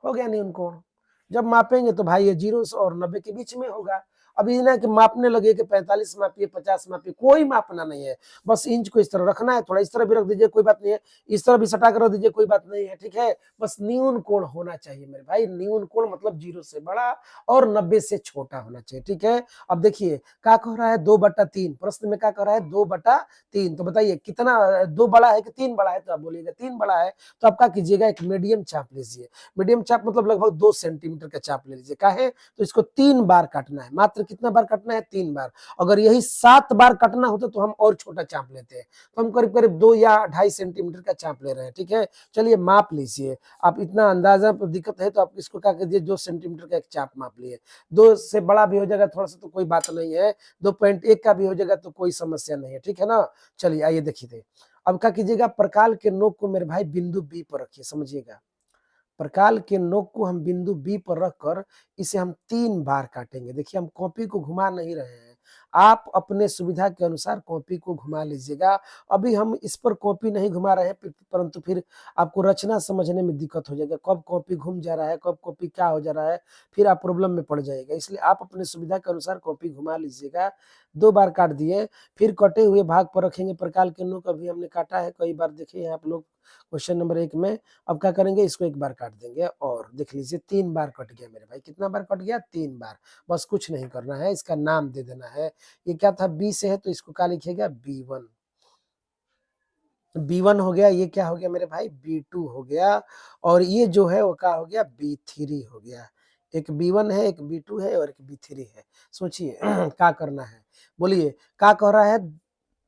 हो गया न्यून कोण। जब मापेंगे तो भाई ये 0 और 90 के बीच में होगा। अब ये ना कि मापने लगे कि 45 मापिए 50 मापिए, कोई मापना नहीं है। बस इंच को इस तरह रखना है, थोड़ा इस तरह भी रख दीजिए कोई बात नहीं है, इस तरह भी सटा कर रख दीजिए कोई बात नहीं है, ठीक है। बस न्यून कोण होना चाहिए मेरे भाई, न्यून कोण मतलब 0 से बड़ा और 90 से छोटा होना चाहिए, ठीक है। अब देखिए क्या कह रहा है 2/3, प्रश्न में क्या कह रहा है 2/3। तो बताइए कितना 2 बड़ा है कि 3 बड़ा है, तो आप बोलिएगा 3 बड़ा है। तो आप क्या कीजिएगा एक मीडियम चाप लीजिए, मीडियम चाप मतलब लगभग 2 सेंटीमीटर का चाप ले लीजिए। काहे तो इसको 3 बार काटना है, मात्र कितना बार काटना है 3 बार। अगर यही 7 बार काटना होता तो हम और छोटा चाप लेते हैं, तो हम करीब करीब 2 या 2.5 सेंटीमीटर का चाप ले रहे हैं, ठीक है। चलिए माप लीजिए, आप इतना अंदाजा दिक्कत है तो आप इसको क्या कीजिए 2 सेंटीमीटर का एक चाप माप लिए। 2 से बड़ा भी हो जाएगा थोड़ा सा तो कोई बात नहीं है, 2.1 का भी हो जाएगा तो कोई समस्या नहीं है, ठीक है ना। चलिए आइए देखिए, अब क्या कीजिएगा प्रकाल के नोक को मेरे भाई बिंदु बी पर रखिए, समझिएगा। प्रकाल के नोक को हम बिंदु बी पर रखकर इसे हम 3 बार काटेंगे। देखिए हम कॉपी को घुमा नहीं रहे हैं, आप अपने सुविधा के अनुसार कॉपी को घुमा लीजिएगा। अभी हम इस पर कॉपी नहीं घुमा रहे हैं, परंतु फिर आपको रचना समझने में दिक्कत हो जाएगा, कब कॉपी घूम जा रहा है, कब कॉपी क्या हो जा रहा है, फिर आप प्रॉब्लम में पड़ जाएगा। इसलिए आप अपने सुविधा के अनुसार कॉपी घुमा लीजिएगा। 2 बार काट दिए, फिर कटे हुए भाग पर रखेंगे प्रकाल के नोक। अभी हमने काटा है कई बार, देखिए आप लोग क्वेश्चन नंबर 1 में। अब क्या करेंगे इसको 1 बार काट देंगे और देख लीजिए 3 बार कट गया मेरे भाई। कितना बार कट गया 3 बार। बस कुछ नहीं करना है, इसका नाम दे देना है। ये क्या था बी से है तो इसको क्या लिखिएगा B1। B1 हो गया, ये क्या हो गया मेरे भाई B2 हो गया, और ये जो है वो क्या हो गया B3 हो गया। एक B1 है, एक B2 है और एक B3 है। सोचिए क्या करना है, बोलिए क्या कह रहा है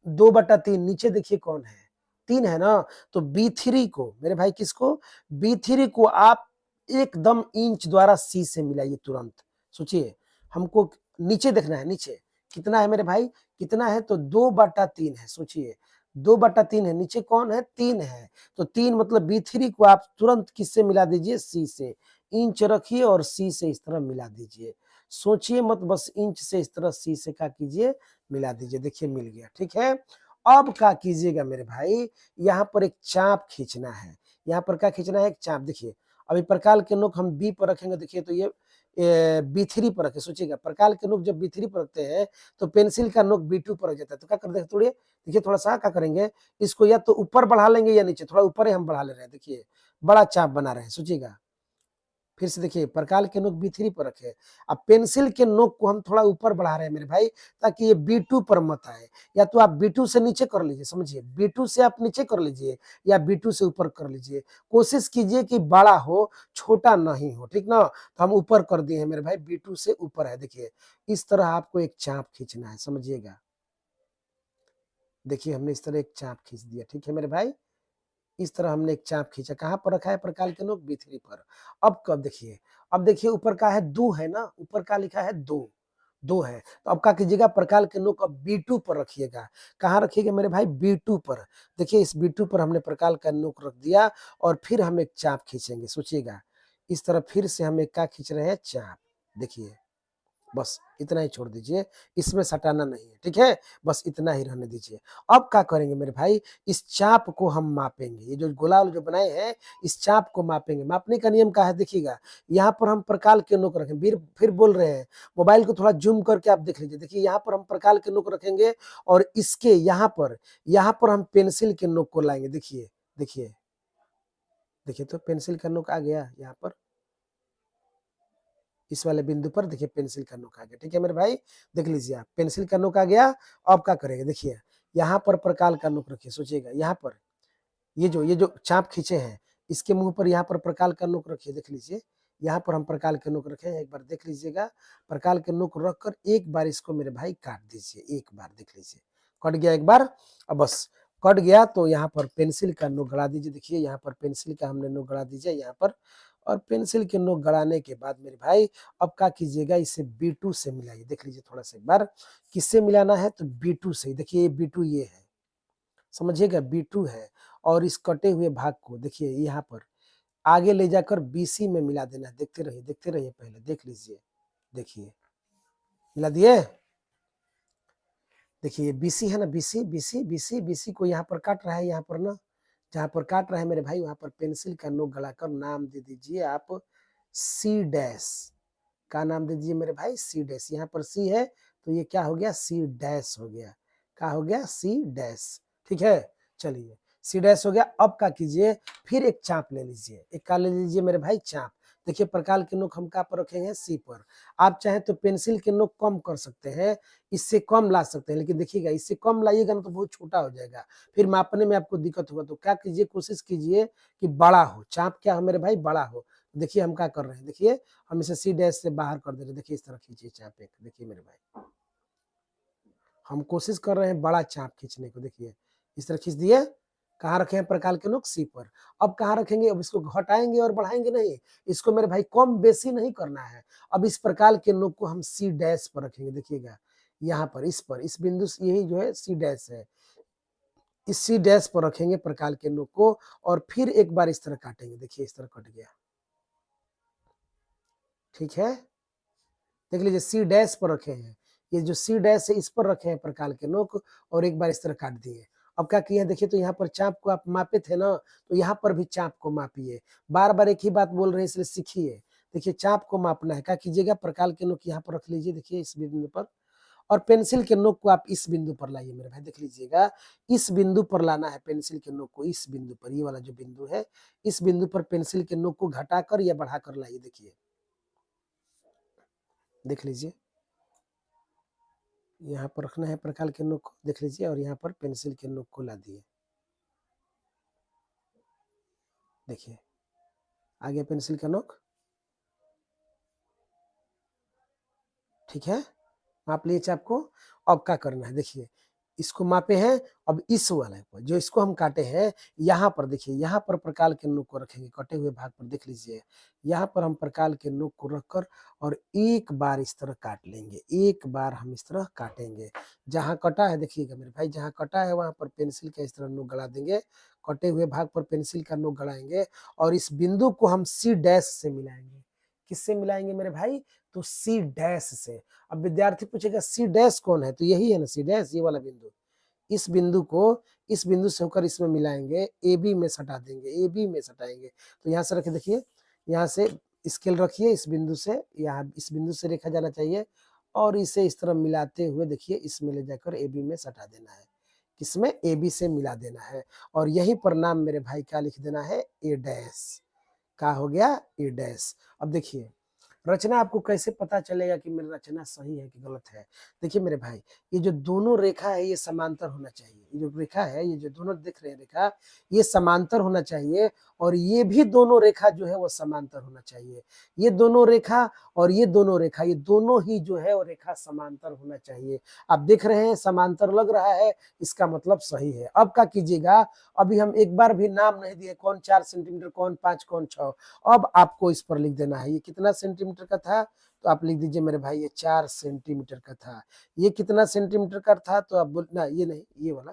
2/3। नीचे देखिए कौन है 3 है ना, तो B3 को मेरे भाई किसको B3 को आप एकदम इंच द्वारा C से मिलाइए तुरंत। सोचिए हमको नीचे देखना है, नीचे कितना है मेरे भाई, कितना है तो 2/3 है। सोचिए 2/3 है, नीचे कौन है 3 है, तो 3 मतलब B3 को आप तुरंत किससे मिला दीजिए C से। इंच रखिए और C से इस तरह मिला दीजिए। सोचिए मत, बस इंच से इस तरह C से क्या कीजिए मिला दीजिए। देखिए मिल गया, ठीक है। अब क्या कीजिएगा मेरे भाई, यहाँ पर एक चाप खींचना है। यहाँ पर क्या खींचना है एक चाप। देखिए अभी प्रकाल के नोक हम बी पर रखेंगे, देखिए तो ये B3 पर रखे। सोचिएगा प्रकाल के नोक जब B3 पर रखते हैं तो पेंसिल का नोक B2 पर रख जाता है, तो क्या कर देंगे थोड़ी, देखिए थोड़ा सा क्या करेंगे इसको या तो ऊपर बढ़ा लेंगे या नीचे, थोड़ा ऊपर ही हम बढ़ा ले रहे हैं। देखिए बड़ा चाप बना रहे हैं। सोचिएगा फिर से देखिए प्रकाल के नोक B3 पर रखे, अब पेंसिल के नोक को हम थोड़ा ऊपर बढ़ा रहे हैं मेरे भाई, ताकि ये B2 पर मत आए। या तो आप B2 से नीचे कर लीजिए, समझिए B2 से आप नीचे कर लीजिए या B2 से ऊपर कर लीजिए। कोशिश कीजिए कि बड़ा हो, छोटा नहीं हो, ठीक ना। तो हम ऊपर कर दिए हैं मेरे भाई, B2 से ऊपर है। देखिए इस तरह आपको एक चाप खींचना है, समझिएगा। देखिए हमने इस तरह एक चाप खींच दिया, ठीक है मेरे भाई। इस तरह हमने एक चाप खींचा, कहाँ पर रखा है प्रकाल के नोक B3 पर। अब कब देखिए, अब देखिए ऊपर का है 2 है ना, ऊपर का लिखा है 2, 2 है। तो अब क्या कीजिएगा प्रकाल के नोक अब B2 पर रखिएगा। कहाँ रखिएगा मेरे भाई B2 पर। देखिए इस B2 पर हमने प्रकाल का नोक रख दिया और फिर हम एक चाप खींचेंगे। सोचिएगा इस तरह फिर से हम एक क्या खींच रहे हैं चाप। देखिए बस इतना ही छोड़ दीजिए, इसमें सटाना नहीं है, ठीक है। बस इतना ही रहने दीजिए। अब क्या करेंगे मेरे भाई, इस चाप को हम मापेंगे। ये जो गोला जो बनाए हैं इस चाप को मापेंगे। मापने का नियम क्या है देखिएगा, यहाँ पर हम प्रकाल के नोक रखें, फिर बोल रहे हैं, मोबाइल को थोड़ा जूम करके आप देख लीजिए। देखिए यहाँ पर हम प्रकाल के नोक रखेंगे और इसके यहाँ पर हम पेंसिल के नोक को लाएंगे। देखिए देखिए देखिए, तो पेंसिल का नोक आ गया यहाँ पर, इस वाले बिंदु पर देखिए पेंसिल का नोक आ गया, ठीक है मेरे भाई। देख लीजिए आप पेंसिल का नोक आ गया। अब क्या करेंगे देखिए, यहाँ पर प्रकाल का नोक रखिए। सोचिएगा यहाँ पर ये जो चाप खींचे हैं इसके मुंह पर यहाँ पर प्रकाल का नोक रखिए। देख लीजिए यहाँ पर हम प्रकाल के नोक रखे हैं, एक बार देख लीजिएगा। प्रकाल के नोक रखकर एक बार इसको मेरे भाई काट दीजिए, एक बार देख लीजिए कट गया एक बार। अब बस कट गया तो यहाँ पर पेंसिल का नोक गड़ा दीजिए। देखिए यहाँ पर पेंसिल का हमने नोक गड़ा दीजिए यहाँ पर, और पेंसिल के नोक गड़ाने के बाद मेरे भाई अब क्या कीजिएगा इसे B2 से मिलाइए। देख लीजिए थोड़ा सा एक बार, किससे मिलाना है तो B2 से। देखिए ये B2 ये है, समझिएगा B2 है। और इस कटे हुए भाग को देखिए यहाँ पर आगे ले जाकर BC में मिला देना है। देखते रहिए पहले देख लीजिए। देखिए मिला दिए, देखिए BC है ना, BC को यहाँ पर काट रहा है, यहाँ पर ना जहाँ पर काट रहा है मेरे भाई वहां पर पेंसिल का नोक गड़ाकर नाम दे दीजिए आप C डैश। का नाम दे दीजिए मेरे भाई सी डैश। यहाँ पर सी है तो ये क्या हो गया, सी डैश हो गया। क्या हो गया, सी डैश। ठीक है, चलिए सी डैश हो गया। अब क्या कीजिए, फिर एक चाप ले लीजिए, एक का ले लीजिए मेरे भाई, चाप। देखिए प्रकार के नोक हम कहाँ पर रखेंगे, सी पर। आप चाहे तो पेंसिल के नोक कम कर सकते हैं, इससे कम ला सकते हैं, लेकिन देखिएगा इससे कम लाइएगा ना तो बहुत छोटा हो जाएगा, फिर मापने में आपको दिक्कत होगा। तो क्या कीजिए, कोशिश कीजिए कि बड़ा हो चाप, क्या हो मेरे भाई, बड़ा हो। देखिए हम क्या कर रहे हैं, देखिए हम इसे सी डैश से बाहर कर दे रहे हैं। देखिए इस तरह खींचिए चाप एक, देखिए मेरे भाई हम कोशिश कर रहे हैं बड़ा चाप खींचने को। देखिए इस तरह खींच दिए। कहाँ रखे हैं प्रकार के नोक, सी पर। अब कहाँ रखेंगे, अब इसको घटाएंगे और बढ़ाएंगे नहीं, इसको मेरे भाई कम बेसी नहीं करना है। अब इस प्रकार के नोक को हम सी डैश पर रखेंगे। देखिएगा यहाँ पर, इस बिंदु से, यही जो है सी डैश है, इस सी डैश पर रखेंगे प्रकार के नोक को, और फिर एक बार इस तरह काटेंगे। देखिए इस तरह कट गया। ठीक है, देख लीजिए सी डैश पर रखे हैं, ये जो सी डैश है इस पर रखे हैं प्रकार के नोक, और एक बार इस तरह काट दिए। अब क्या किए, देखिए तो यहाँ पर चाप को आप मापे थे ना, तो यहाँ पर भी चाप को मापिए। बार बार एक ही बात बोल रहे हैं इसलिए सीखिए। देखिए चाप को मापना है, क्या कीजिएगा, प्रकार के नोक यहाँ पर रख लीजिए, देखिए इस बिंदु पर, और पेंसिल के नोक को आप इस बिंदु पर लाइए मेरे भाई। देख लीजिएगा इस बिंदु पर लाना है पेंसिल के नोक को, इस बिंदु पर, ये वाला जो बिंदु है, इस बिंदु पर पेंसिल के नोक को घटाकर या बढ़ाकर लाइए। देखिए देख लीजिए, यहाँ पर रखना है प्रकार के नोक को, देख लीजिए, और यहाँ पर पेंसिल के नोक को ला दिए। देखिए आ गया पेंसिल का नोक। ठीक है, माप लिए चाप को। अब क्या करना है, देखिए इसको मापे हैं, अब इस वाले पर जो इसको हम काटे हैं, यहाँ पर देखिए, यहाँ पर प्रकार के नोक को रखेंगे, कटे हुए भाग पर देख लीजिए, यहाँ पर हम प्रकार के नोक को रखकर और एक बार इस तरह काट लेंगे, एक बार हम इस तरह काटेंगे। जहाँ कटा है देखिएगा मेरे भाई, जहाँ कटा है वहां पर पेंसिल का इस तरह नोक गड़ा देंगे, कटे हुए भाग पर पेंसिल का नोक गड़ाएंगे, और इस बिंदु को हम सी डैश से मिलाएंगे। किससे मिलाएंगे मेरे भाई, तो सी डैश से। अब विद्यार्थी पूछेगा सी डैश कौन है, तो यही है ना सी डैश, ये वाला बिंदु। इस बिंदु को इस बिंदु से होकर इसमें मिलाएंगे, ए बी में सटा देंगे, ए बी में सटाएंगे। तो यहाँ से रखे, देखिए यहाँ से स्केल रखिए, इस बिंदु से, यहाँ इस बिंदु से रेखा जाना चाहिए, और इसे इस तरह मिलाते हुए देखिए इसमें ले जाकर ए बी में सटा देना है, किसमें, ए बी से मिला देना है, और यही पर नाम मेरे भाई क्या लिख देना है, ए डैश। क्या हो गया, ए डैश। अब देखिए रचना आपको कैसे पता चलेगा कि मेरी रचना सही है कि गलत है। देखिए मेरे भाई, ये जो दोनों रेखा है ये समांतर होना चाहिए, ये जो रेखा है, ये जो दोनों दिख रहे हैं रेखा, ये समांतर होना चाहिए, और ये भी दोनों रेखा जो है वो समांतर होना चाहिए। ये दोनों रेखा और ये दोनों रेखा, ये दोनों ही जो है वो रेखा समांतर होना चाहिए। आप देख रहे हैं समांतर लग रहा है, इसका मतलब सही है। अब क्या कीजिएगा, अभी हम एक बार भी नाम नहीं दिए, कौन 4 सेंटीमीटर, कौन 5, कौन 6। अब आपको इस पर लिख देना है, ये कितना सेंटीमीटर का था, तो आप लिख दीजिए मेरे भाई ये 4 सेंटीमीटर का था। ये कितना सेंटीमीटर का था, तो आप बोलना, ये नहीं, ये वाला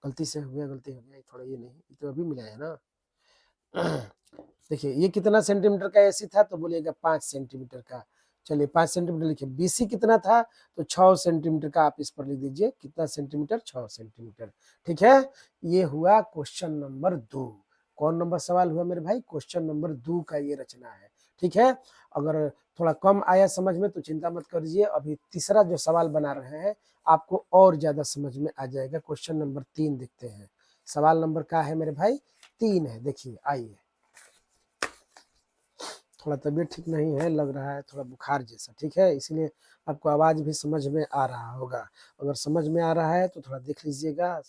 गलती से हो गया, गलती हो गया थोड़ा, ये नहीं, ये तो अभी मिला है ना। देखिए ये कितना सेंटीमीटर का एसी था, तो बोलिएगा 5 सेंटीमीटर का। चलिए 5 सेंटीमीटर लिखिए। बीसी कितना था, तो 6 सेंटीमीटर का, आप इस पर लिख दीजिए कितना सेंटीमीटर, 6 सेंटीमीटर। ठीक है, ये हुआ क्वेश्चन नंबर 2। कौन नंबर सवाल हुआ मेरे भाई, क्वेश्चन नंबर 2 का ये रचना है। ठीक है, अगर थोड़ा कम आया समझ में तो चिंता मत करिए, अभी तीसरा जो सवाल बना रहे हैं आपको और ज्यादा समझ में आ जाएगा। क्वेश्चन नंबर 3 देखते हैं। सवाल नंबर क्या है मेरे भाई, 3 है। देखिए आइए, थोड़ा तबीयत ठीक नहीं है, लग रहा है थोड़ा बुखार जैसा। ठीक है, इसलिए आपको आवाज भी समझ में आ रहा होगा। अगर समझ में आ रहा है तो थोड़ा देख लीजिएगा,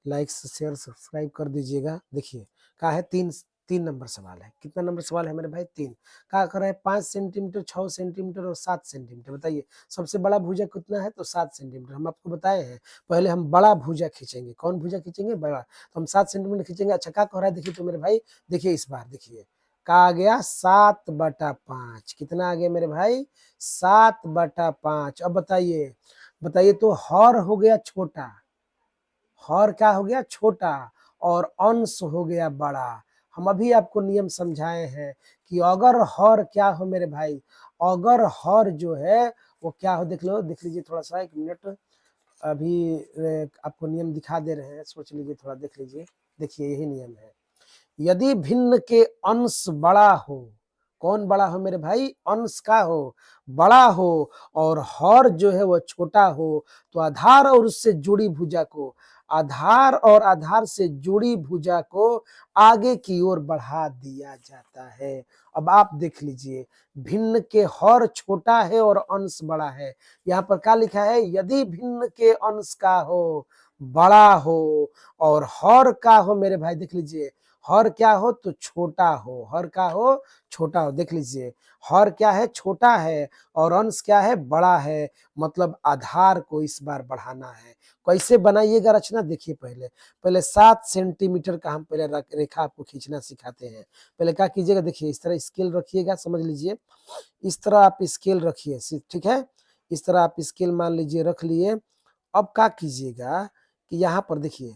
लाइक शेयर सब्सक्राइब कर दीजिएगा। देखिए क्या है, 3 नंबर सवाल है। कितना नंबर सवाल है मेरे भाई, 3। क्या कर रहा है, 5 सेंटीमीटर, 6 सेंटीमीटर और 7 सेंटीमीटर। बताइए सबसे बड़ा भुजा कितना है, तो 7 सेंटीमीटर। हम आपको बताए हैं, पहले हम बड़ा भुजा खींचेंगे। कौन भुजा खींचेंगे, बड़ा। तो हम 7 सेंटीमीटर खींचेंगे। अच्छा क्या कह रहा है, देखिए तो मेरे भाई, देखिए इस बार देखिए क्या आ गया, 7/5। कितना आ गया मेरे भाई, 7/5। अब बताइए, बताइए तो हर हो गया छोटा, हर क्या हो गया, छोटा, और अंश हो गया बड़ा। हम अभी आपको नियम समझाए हैं कि अगर हर क्या हो मेरे भाई, अगर हर जो है वो क्या हो, देख लो, देख लीजिए थोड़ा सा, 1 मिनट। अभी आपको नियम दिखा दे रहे हैं, सोच लीजिए थोड़ा, देख लीजिए। देखिए यही नियम है, यदि भिन्न के अंश बड़ा हो, कौन बड़ा हो मेरे भाई? अंश का हो, बड़ा हो, और हर जो है वह छोटा हो, तो आधार और उससे जुड़ी भुजा को, आधार और आधार से जुड़ी भुजा को आगे की ओर बढ़ा दिया जाता है। अब आप देख लीजिए, भिन्न के हर छोटा है और अंश बड़ा है। यहाँ पर क्या लिखा है? यदि भिन्न के अंश का हो, बड़ा हो, और हर का हो मेरे भाई, देख लीजिए, हर क्या हो? तो छोटा हो, हर का हो छोटा हो। देख लीजिए, हर क्या है? छोटा है, और अंश क्या है? बड़ा है। मतलब आधार को इस बार बढ़ाना है। कैसे बनाइएगा रचना? देखिए, पहले पहले 7 सेंटीमीटर का हम पहले रेखा आपको खींचना सिखाते हैं। पहले क्या कीजिएगा? देखिए, इस तरह स्केल रखिएगा, समझ लीजिए, इस तरह आप स्केल रखिए, ठीक है? इस तरह आप स्केल मान लीजिए रख लिए। अब क्या कीजिएगा कि यहाँ पर देखिए,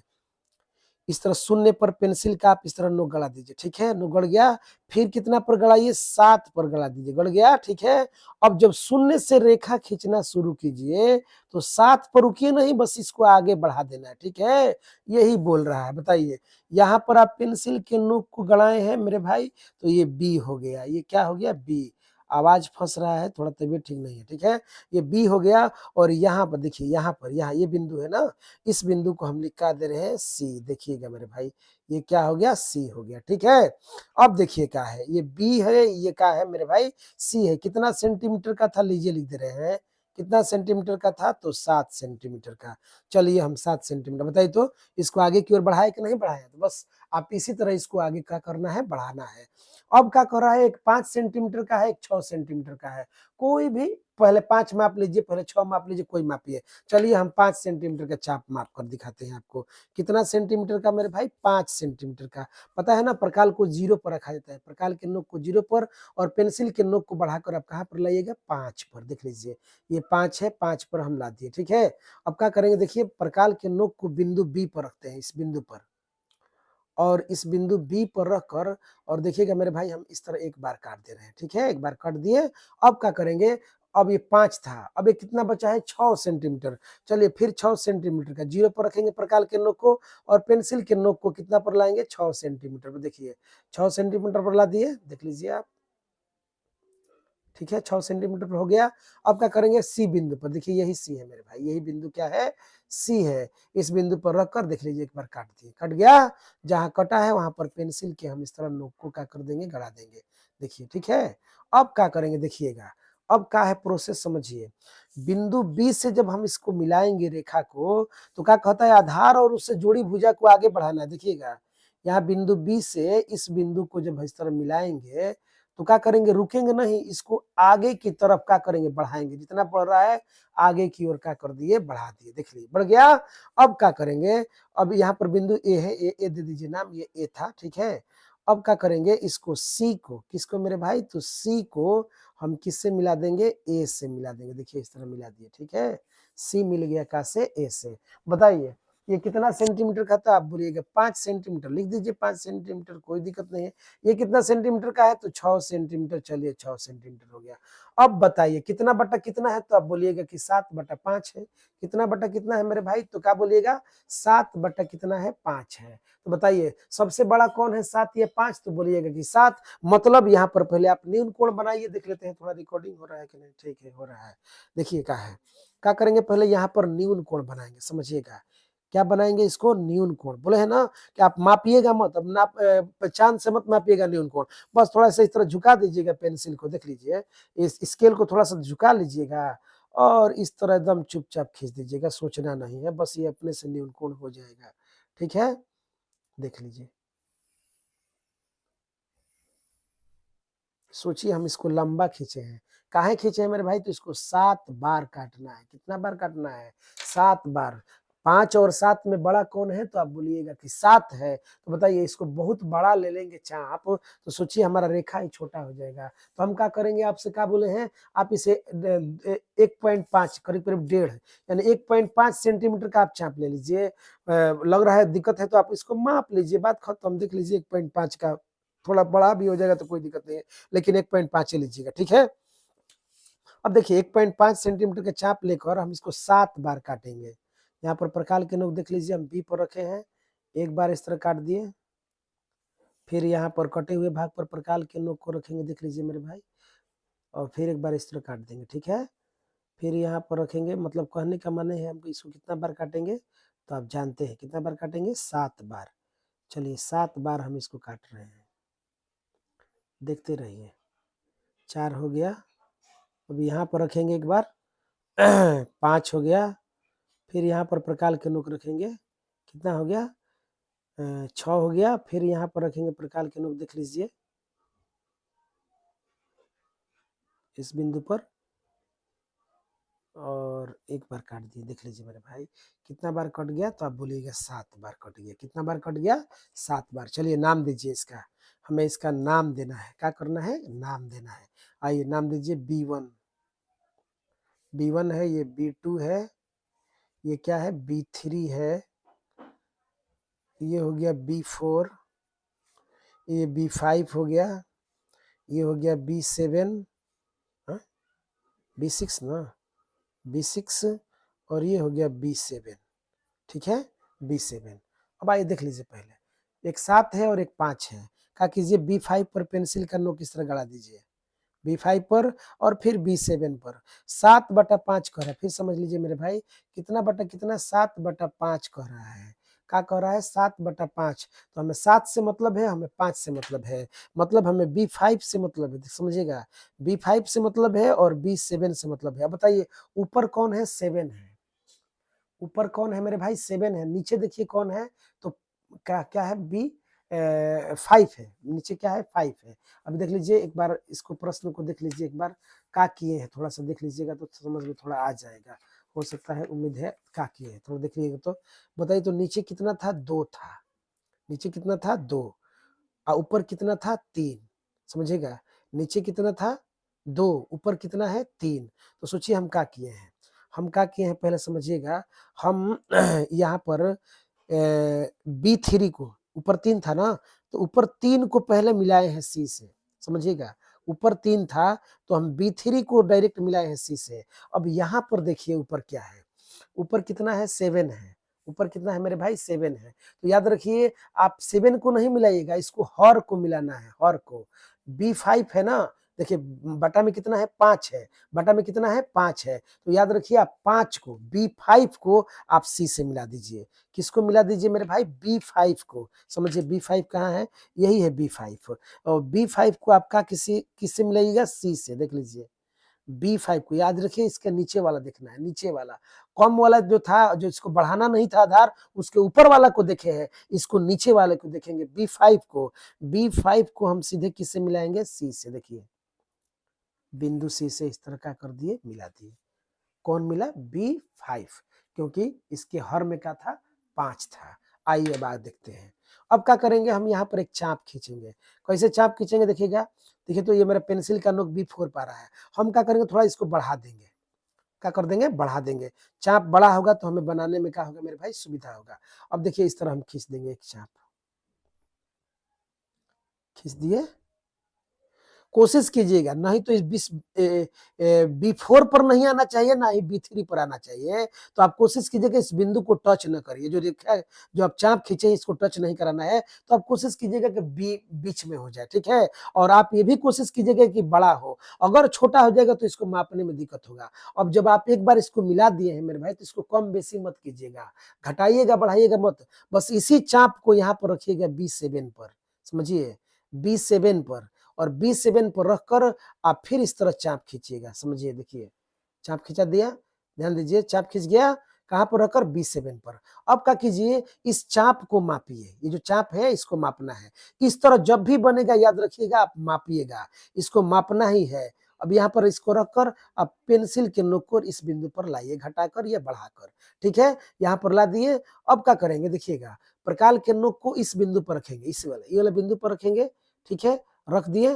इस तरह शून्य पर पेंसिल का आप इस तरह नोक गड़ा दीजिए, ठीक है? नोक गड़ गया। फिर कितना पर गड़ाइए? 7 पर गड़ा दीजिए, गड़ गया, ठीक है? अब जब शून्य से रेखा खींचना शुरू कीजिए तो 7 पर रुकिए नहीं, बस इसको आगे बढ़ा देना है, ठीक है? यही बोल रहा है। बताइए, यहाँ पर आप पेंसिल के नोक को गड़ाए हैं मेरे भाई, तो ये बी हो गया। ये क्या हो गया? बी। आवाज फंस रहा है, थोड़ा तबीयत ठीक नहीं है, ठीक है? ये बी हो गया। और यहाँ पर देखिए, यहाँ पर, यहाँ ये बिंदु है ना, इस बिंदु को हम लिखा दे रहे हैं सी। देखिएगा मेरे भाई, ये क्या हो गया? सी हो गया, ठीक है? अब देखिए क्या है, ये बी है, ये क्या है मेरे भाई? सी है। कितना सेंटीमीटर का था? लीजिए, लिख दे रहे हैं। कितना सेंटीमीटर का था? तो 7 सेंटीमीटर का। चलिए, हम 7 सेंटीमीटर, बताइए तो इसको आगे की ओर बढ़ाए कि नहीं बढ़ाया? तो बस आप इसी तरह इसको आगे क्या करना है? बढ़ाना है। अब क्या कर रहा है? एक 5 सेंटीमीटर का है, एक 6 सेंटीमीटर का है। कोई भी, पहले 5 माप लीजिए, पहले 6 माप लीजिए, कोई मापिए। चलिए, हम 5 सेंटीमीटर का चाप माप कर दिखाते हैं आपको। कितना सेंटीमीटर का मेरे भाई? 5 सेंटीमीटर का। पता है ना, प्रकाल को 0 पर रखा जाता है, प्रकाल के नोक को 0 पर, और पेंसिल के नोक को बढ़ाकर आप कहाँ पर लाइएगा? 5 पर। देख लीजिए, ये 5 है, 5 पर हम ला दिए, ठीक है? अब क्या करेंगे? देखिए, प्रकाल के नोक को बिंदु बी पर रखते हैं, इस बिंदु पर, और इस बिंदु बी पर रखकर, और देखिएगा मेरे भाई, हम इस तरह एक बार काट दे रहे हैं, ठीक है? एक बार काट दिए। अब क्या करेंगे? अब ये 5 था, अब ये कितना बचा है? 6 सेंटीमीटर। चलिए, फिर 6 सेंटीमीटर का 0 पर रखेंगे प्रकाल के नोक को, और पेंसिल के नोक को कितना पर लाएंगे? 6 सेंटीमीटर पर। देखिए, 6 सेंटीमीटर पर ला दिए, देख लीजिए आप, ठीक है? 6 सेंटीमीटर पर हो गया। अब क्या करेंगे? सी बिंदु पर, देखिए यही सी है मेरे भाई, यही बिंदु क्या है? सी है। इस बिंदु पर रखकर देख लीजिए, एक बार काट दिए, कट गया। जहां कटा है वहां पर पेंसिल के हम इस तरह नोक को क्या कर देंगे? गड़ा देंगे। देखिए, ठीक है? अब क्या करेंगे? देखिएगा, अब क्या है प्रोसेस, समझिए। बिंदु बी से जब हम इसको मिलाएंगे रेखा को, तो क्या कहता है? आधार और उससे जुड़ी भुजा को आगे बढ़ाना है। देखिएगा, यहाँ बिंदु बी से इस बिंदु को जब इस तरह मिलाएंगे, तो क्या करेंगे? रुकेंगे नहीं, इसको आगे की तरफ क्या करेंगे? बढ़ाएंगे। जितना बढ़ रहा है आगे की ओर क्या कर दिए? बढ़ा दिए। देख लीजिए, बढ़ गया। अब क्या करेंगे? अब यहाँ पर बिंदु ए है, ए दे दीजिए नाम, ये ए था, ठीक है? अब क्या करेंगे? इसको सी को, किसको मेरे भाई? तो सी को हम किससे मिला देंगे? ए से मिला देंगे। देखिए, इस तरह मिला दिए, ठीक है? सी मिल गया कहाँ से? ए से। बताइए, ये कितना सेंटीमीटर का था? आप बोलिएगा 5 सेंटीमीटर। लिख दीजिए 5 सेंटीमीटर, कोई दिक्कत नहीं है। ये कितना सेंटीमीटर का है? तो 6 सेंटीमीटर। चलिए, 6 सेंटीमीटर हो गया। अब बताइए, कितना बटा कितना है? तो आप बोलिएगा कि 7/5 है। कितना बटा कितना है मेरे भाई? तो क्या बोलिएगा? 7 बटा कितना है? 5 है। तो बताइए, सबसे बड़ा कौन है? 7 या 5? तो बोलिएगा कि 7। मतलब यहाँ पर पहले आप न्यून कोण बनाइए, देख लेते हैं थोड़ा रिकॉर्डिंग हो रहा है कि नहीं। ठीक है, हो रहा है। देखिए क्या है, क्या करेंगे? पहले यहाँ पर न्यून कोण बनाएंगे, समझिएगा। क्या बनाएंगे? इसको न्यून कोण बोले है ना, कि आप मापिएगा मत, अब नाप चांद से मत मापिएगा न्यून कोण, बस थोड़ा सा इस तरह झुका दीजिएगा पेंसिल को। देख लीजिए, इस स्केल को थोड़ा सा झुका लीजिएगा, और इस तरह एकदम चुपचाप खींच दीजिएगा, सोचना नहीं है, बस ये अपने से न्यून कोण हो जाएगा। ठीक है, देख लीजिए। सोचिए, हम इसको लंबा खींचे हैं, काहे खींचे हैं मेरे भाई? तो इसको 7 बार काटना है। कितना बार काटना है? 7 बार। 5 और 7 में बड़ा कौन है? तो आप बोलिएगा कि 7 है। तो बताइए, इसको बहुत बड़ा ले लेंगे चाप, तो सोचिए हमारा रेखा ही छोटा हो जाएगा। तो हम क्या करेंगे? आपसे क्या बोले हैं? आप इसे 1.5 करीब करीब 1.5 यानी 1.5 सेंटीमीटर का आप चाप ले लीजिए। लग रहा है दिक्कत है तो आप इसको माप लीजिए, बात खत्म। देख लीजिए, 1.5 का, थोड़ा बड़ा भी हो जाएगा तो कोई दिक्कत नहीं है, लेकिन 1.5 ही लीजिएगा, ठीक है? अब देखिए, 1.5 सेंटीमीटर का चाप लेकर हम इसको 7 बार काटेंगे। यहाँ पर प्रकाल के नोक देख लीजिए, हम बी पर रखे हैं, एक बार इस तरह काट दिए, फिर यहाँ पर कटे हुए भाग पर प्रकाल के नोक को रखेंगे, देख लीजिए मेरे भाई, और फिर एक बार इस तरह काट देंगे, ठीक है। फिर यहाँ पर रखेंगे, मतलब कहने का माने है हम इसको कितना बार काटेंगे, तो आप जानते हैं कितना बार काटेंगे, 7 बार। चलिए 7 बार हम इसको काट रहे हैं, देखते रहिए। 4 हो गया, अब यहाँ पर रखेंगे एक बार 5 हो गया, फिर यहाँ पर प्रकाल के नोक रखेंगे, कितना हो गया, 6 हो गया, फिर यहाँ पर रखेंगे प्रकाल के नोक, देख लीजिए इस बिंदु पर, और एक बार काट दिए, देख लीजिए मेरे भाई कितना बार कट गया, तो आप बोलिएगा 7 बार कट गया। कितना बार कट गया, 7 बार। चलिए नाम दीजिए इसका, हमें इसका नाम देना है, क्या करना है, नाम देना है। आइए नाम दीजिए B1, B1 है, ये B2 है, ये क्या है, B3 है, ये हो गया B4, ये B5 हो गया, ये हो गया B7, B6 ना, B6, और ये हो गया B7, ठीक है, B7। अब आइए देख लीजिए, पहले एक 7 है और एक 5 है, क्या कीजिए, B5 पर पेंसिल का नोक इस तरह गड़ा दीजिए, B5 पर, और फिर B7 पर। 7/5 कह रहा है, फिर समझ लीजिए मेरे भाई, कितना बटा कितना, 7/5 कह रहा है। क्या कह रहा है, 7/5। तो हमें 7 से मतलब है, हमें 5 से मतलब है, मतलब हमें B5 से मतलब है, समझिएगा, B5 से मतलब है और B7 से मतलब है। अब बताइए ऊपर कौन है, 7 है, ऊपर कौन है मेरे भाई, 7 है, नीचे देखिए कौन है, तो क्या क्या है, B5 है, नीचे क्या है, 5 है। अभी देख लीजिए एक बार, इसको प्रश्न को देख लीजिए एक बार, क्या किए हैं, थोड़ा सा देख लीजिएगा तो समझ में थोड़ा आ जाएगा, हो सकता है, उम्मीद है, क्या किए हैं थोड़ा देख लीजिएगा तो बताइए। तो नीचे कितना था, 2 था, नीचे कितना था, 2, और ऊपर कितना था, 3, समझिएगा, नीचे कितना था, 2, ऊपर कितना है, 3। तो सोचिए हम क्या किए हैं, हम क्या किए हैं, पहले समझिएगा, हम यहाँ पर B3 को, ऊपर 3 था ना, तो ऊपर 3 को पहले मिलाए हैं C से, समझिएगा, ऊपर 3 था तो हम B3 को डायरेक्ट मिलाए हैं C से। अब यहाँ पर देखिए ऊपर क्या है, ऊपर कितना है, 7 है, ऊपर कितना है मेरे भाई, 7 है। तो याद रखिए, आप 7 को नहीं मिलाइएगा, इसको हर को मिलाना है, हर को। B5 है ना, देखिए बटा में कितना है, 5 है, बटा में कितना है, 5 है, तो याद रखिए आप 5 को, B5 को आप C से मिला दीजिए। किसको मिला दीजिए मेरे भाई, B5 को। समझिए B5 कहाँ है, यही है B5, और B5 को आपका किससे मिलाइएगा, C से, देख लीजिए B5 को याद रखिए, इसके नीचे वाला देखना है, नीचे वाला, कम वाला जो था, जो इसको बढ़ाना नहीं था आधार, उसके ऊपर वाला को देखे हैं, इसको नीचे वाले को देखेंगे, B5 को। B5 को हम सीधे किससे मिलाएंगे, C से, देखिए बिंदु C से इस तरह का कर दिए, मिला दिए, कौन मिला, B5, क्योंकि इसके हर में क्या था, 5 था। आइए अब आगे देखते हैं, अब क्या करेंगे, हम यहाँ पर एक चाप खींचेंगे। कैसे चाप खींचेंगे, देखिएगा, देखिए तो ये मेरा पेंसिल का नोक B4 पा रहा है, हम क्या करेंगे, थोड़ा इसको बढ़ा देंगे, क्या कर देंगे, बढ़ा देंगे। चाप बड़ा होगा तो हमें बनाने में क्या होगा मेरे भाई, सुविधा होगा। अब देखिए इस तरह हम खींच देंगे, एक चाप खींच दिए, कोशिश कीजिएगा, नहीं तो इस B4 पर नहीं आना चाहिए, ना ही B3 पर आना चाहिए। तो आप कोशिश कीजिएगा इस बिंदु को टच न करिए, जो रेखा है, जो आप चाप खींचे इसको टच नहीं कराना है। तो आप कोशिश कीजिएगा कि बीच में हो जाए, ठीक है। और आप ये भी कोशिश कीजिएगा कि बड़ा हो, अगर छोटा हो जाएगा तो इसको मापने में दिक्कत होगा। अब जब आप एक बार इसको मिला दिए हैं मेरे भाई, तो इसको कम बेसी मत कीजिएगा, घटाइएगा बढ़ाइएगा मत, बस इसी चाप को यहाँ पर रखिएगा B7 पर, समझिए B7 पर, और B7 पर रखकर आप फिर इस तरह चाप खींचिएगा, समझिए, देखिए चाप खींचा दिया, ध्यान दीजिए, चाप खींच गया, कहां पर रखकर, B7 पर। अब क्या कीजिए, इस चाप को मापिए, ये जो चाप है इसको मापना है, इस तरह जब भी बनेगा याद रखिएगा, आप मापिएगा, इसको मापना ही है। अब यहाँ पर इसको रखकर आप पेंसिल के नोक को इस बिंदु पर लाइए, घटाकर या बढ़ाकर, ठीक है, यहाँ पर ला दिए। अब क्या करेंगे, देखिएगा, प्रकाल के नोक को इस बिंदु पर रखेंगे, इस वाले, ये वाले बिंदु पर रखेंगे, ठीक है, रख दिए।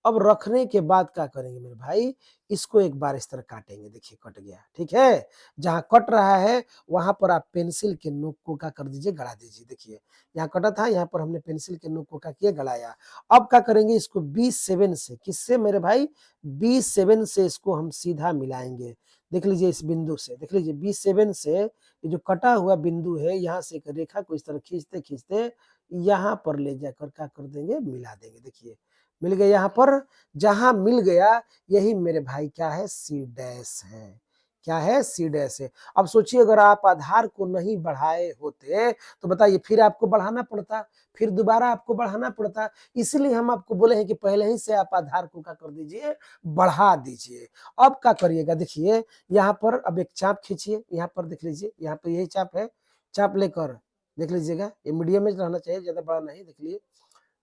अब रखने के बाद क्या करेंगे मेरे भाई, इसको एक बार इस तरह काटेंगे, देखिए कट गया, ठीक है। जहां कट रहा है वहां पर आप पेंसिल के नोक को क्या कर दीजिए, गड़ा दीजिए। देखिए यहाँ कटा था, यहाँ पर हमने पेंसिल के नोक को क्या किया, गड़ाया। अब क्या करेंगे, इसको B7 से, किससे मेरे भाई, B7 से इसको हम सीधा मिलाएंगे। देख लीजिए इस बिंदु से, देख लीजिए B7 से ये जो कटा हुआ बिंदु है, यहाँ से एक रेखा को इस तरह खींचते खींचते यहाँ पर ले जाकर क्या कर देंगे, मिला देंगे। देखिए मिल गया, यहाँ पर जहां मिल गया यही मेरे भाई क्या है, C डैश है। क्या है, C डैश है। अब सोचिए अगर आप आधार को नहीं बढ़ाए होते तो बताइए फिर आपको बढ़ाना पड़ता, फिर दोबारा आपको बढ़ाना पड़ता। इसलिए हम आपको बोले हैं कि पहले ही से आप आधार को क्या कर दीजिए, बढ़ा दीजिए। अब क्या करिएगा, देखिए यहाँ पर अब एक चाप खींचिए, यहाँ पर देख लीजिए, यहाँ पर यही चाप है। चाप लेकर देख लीजिएगा, ये मीडियम में रहना चाहिए, ज्यादा बड़ा नहीं, देख लिए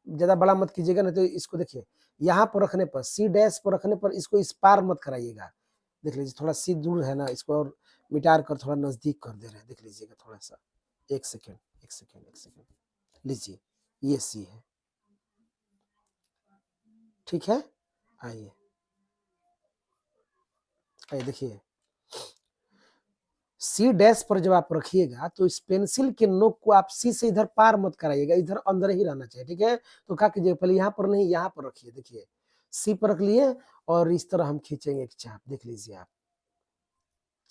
ज्यादा बड़ा मत कीजिएगा, नहीं तो इसको देखिए यहाँ पर रखने पर, C डैश पर रखने पर इसको इस पार मत कराइएगा। देख लीजिए थोड़ा C दूर है ना, इसको और मिटार कर थोड़ा नजदीक कर दे रहे हैं, देख लीजिएगा थोड़ा सा। एक सेकेंड, एक सेकेंड, एक सेकेंड, लीजिए ये C है, ठीक है। आइए आइए देखिए, C डैश पर जब आप रखिएगा तो इस पेंसिल के नोक को आप C से इधर पार मत कराइएगा, इधर अंदर ही रहना चाहिए, ठीक है। तो क्या कीजिए, पहले यहाँ पर नहीं, यहाँ पर रखिए, देखिए C पर रख लिए और इस तरह हम खींचेंगे एक चाप, देख लीजिए आप,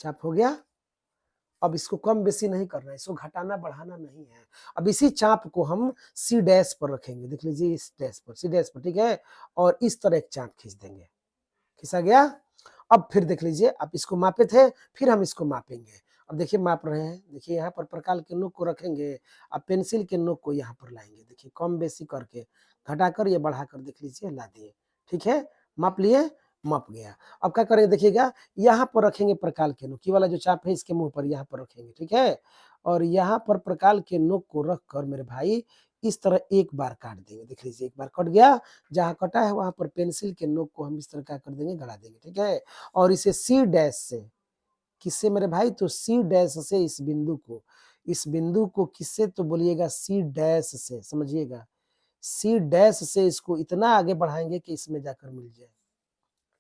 चाप हो गया। अब इसको कम बेसी नहीं करना है, इसको घटाना बढ़ाना नहीं है। अब इसी चाप को हम C डैश पर रखेंगे, देख लीजिए इस डैश पर, C डैश पर, ठीक है। और इस तरह एक चाप खींच देंगे, खींचा गया। अब फिर देख लीजिए, आप इसको मापे थे, फिर हम इसको मापेंगे। अब देखिए माप रहे हैं, देखिए यहाँ पर प्रकार के नोक को रखेंगे, अब पेंसिल के नोक को यहाँ पर लाएंगे, देखिए कम बेसी करके, घटाकर या बढ़ाकर देख लीजिए ला दिए, ठीक है। माप लिए, माप गया। अब क्या करेंगे देखिएगा, यहाँ पर रखेंगे प्रकार के नोक, ये वाला जो चाप है इसके मुंह पर यहाँ पर रखेंगे, ठीक है। और यहाँ पर प्रकार के नोक को रख कर मेरे भाई इस तरह एक बार काट देंगे, देख लीजिए एक बार कट गया। जहाँ कटा है वहां पर पेंसिल के नोक को हम इस तरह क्या कर देंगे, गड़ा देंगे, ठीक है। और इसे C डैश से, किससे मेरे भाई, तो C डैश से इस बिंदु को, इस बिंदु को किससे, तो बोलिएगा C डैश से, समझिएगा C डैश से इसको इतना आगे बढ़ाएंगे कि इसमें जाकर मिल जाए,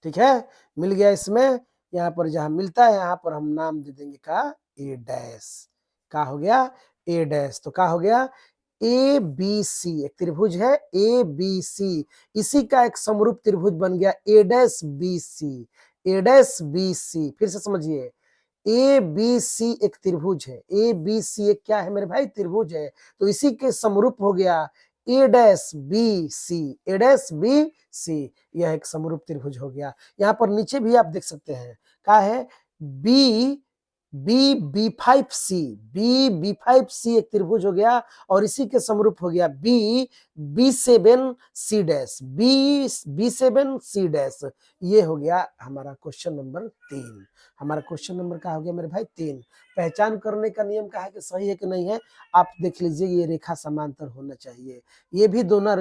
ठीक है। मिल गया इसमें, यहाँ पर जहां मिलता है यहाँ पर हम नाम दे देंगे का A डैश। का हो गया, A डैश। तो क्या हो गया, ABC, एक त्रिभुज है ABC, इसी का एक समरूप त्रिभुज बन गया A dash BC, A dash BC। फिर से समझिए, ABC एक त्रिभुज है, ABC एक क्या है मेरे भाई, त्रिभुज है। तो इसी के समरूप हो गया A dash BC, A dash BC, यह एक समरूप त्रिभुज हो गया। यहाँ पर नीचे भी आप देख सकते हैं, क्या है, B B5C, B5C एक त्रिभुज हो गया और इसी के समरूप हो गया B7C डैश, B7C डैश। ये हो गया हमारा क्वेश्चन नंबर 3। हमारा क्वेश्चन नंबर क्या हो गया मेरे भाई, 3। पहचान करने का नियम क्या है कि सही है कि नहीं है, आप देख लीजिए ये रेखा समांतर होना चाहिए, ये भी दोनों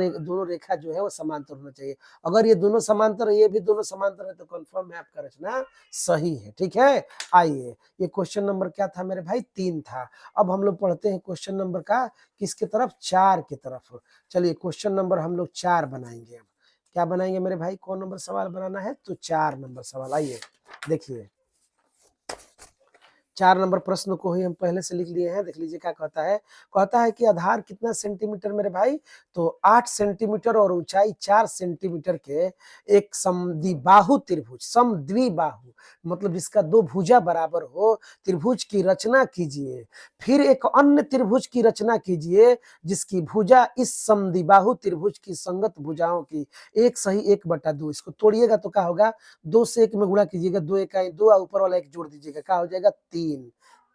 रेखा जो है वो समांतर होना चाहिए। अगर ये दोनों समांतर है, ये भी दोनों समांतर है, तो कंफर्म है आपका रचना सही है, ठीक है। आइए, ये क्वेश्चन नंबर क्या था मेरे भाई, 3 था। अब हम लोग पढ़ते हैं क्वेश्चन नंबर का किसके तरफ, 4 की तरफ। चलिए क्वेश्चन नंबर हम लोग 4 बनाएंगे। अब क्या बनाएंगे मेरे भाई, कौन नंबर सवाल बनाना है, तो 4 नंबर सवाल। आइए देखिए, 4 नंबर प्रश्न को ही हम पहले से लिख लिए हैं, देख लीजिए क्या कहता है। कहता है कि आधार कितना सेंटीमीटर मेरे भाई, तो 8 सेंटीमीटर और ऊंचाई 4 सेंटीमीटर के एक समद्विबाहु त्रिभुज, समद्विबाहु मतलब जिसका 2 भुजा बराबर हो, त्रिभुज की रचना कीजिए। फिर एक अन्य त्रिभुज की रचना कीजिए जिसकी भुजा इस समद्विबाहु त्रिभुज की संगत भुजाओं की 1 सही 1/2। इसको तोड़िएगा तो क्या होगा, 2 से 1 में गुणा कीजिएगा, 2 1 2, ऊपर वाला 1 जोड़ दीजिएगा, क्या हो जाएगा, 3,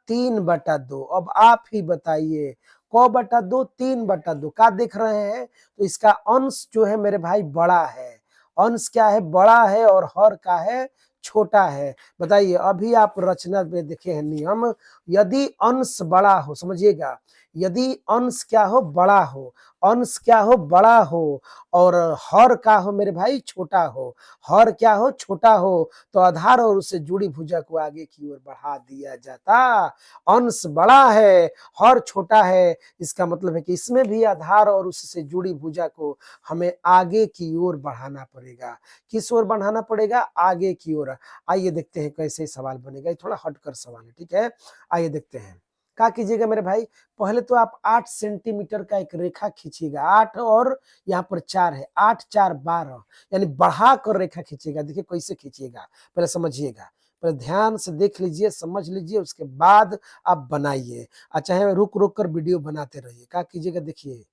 3/2। अब आप ही बताइए, क/2, 3/2 क्या देख रहे हैं, तो इसका अंश जो है मेरे भाई बड़ा है, अंश क्या है, बड़ा है, और हर का है छोटा है। बताइए, अभी आप रचना में देखे हैं नियम, यदि अंश बड़ा हो, समझिएगा, यदि अंश क्या हो, बड़ा हो, अंश क्या हो, बड़ा हो, और हर का हो मेरे भाई छोटा हो, हर क्या हो, छोटा हो, तो आधार और उससे जुड़ी भुजा को आगे की ओर बढ़ा दिया जाता। अंश बड़ा है, हर छोटा है, इसका मतलब है कि इसमें भी आधार और उससे जुड़ी भुजा को हमें आगे की ओर बढ़ाना पड़ेगा। किस ओर बढ़ाना पड़ेगा? आगे की ओर। आइए देखते हैं कैसे सवाल बनेगा, ये थोड़ा हटकर सवाल है, ठीक है। आइए देखते हैं, क्या कीजिएगा मेरे भाई, पहले तो आप 8 सेंटीमीटर का एक रेखा खींचिएगा, 8 और यहाँ पर 4 है, 8 4 12, यानी बढ़ा कर रेखा खींचिएगा। देखिए कैसे खींचिएगा, पहले समझिएगा, पहले ध्यान से देख लीजिए, समझ लीजिए, उसके बाद आप बनाइए। चाहे रुक रुक कर वीडियो बनाते रहिए। क्या कीजिएगा, देखिए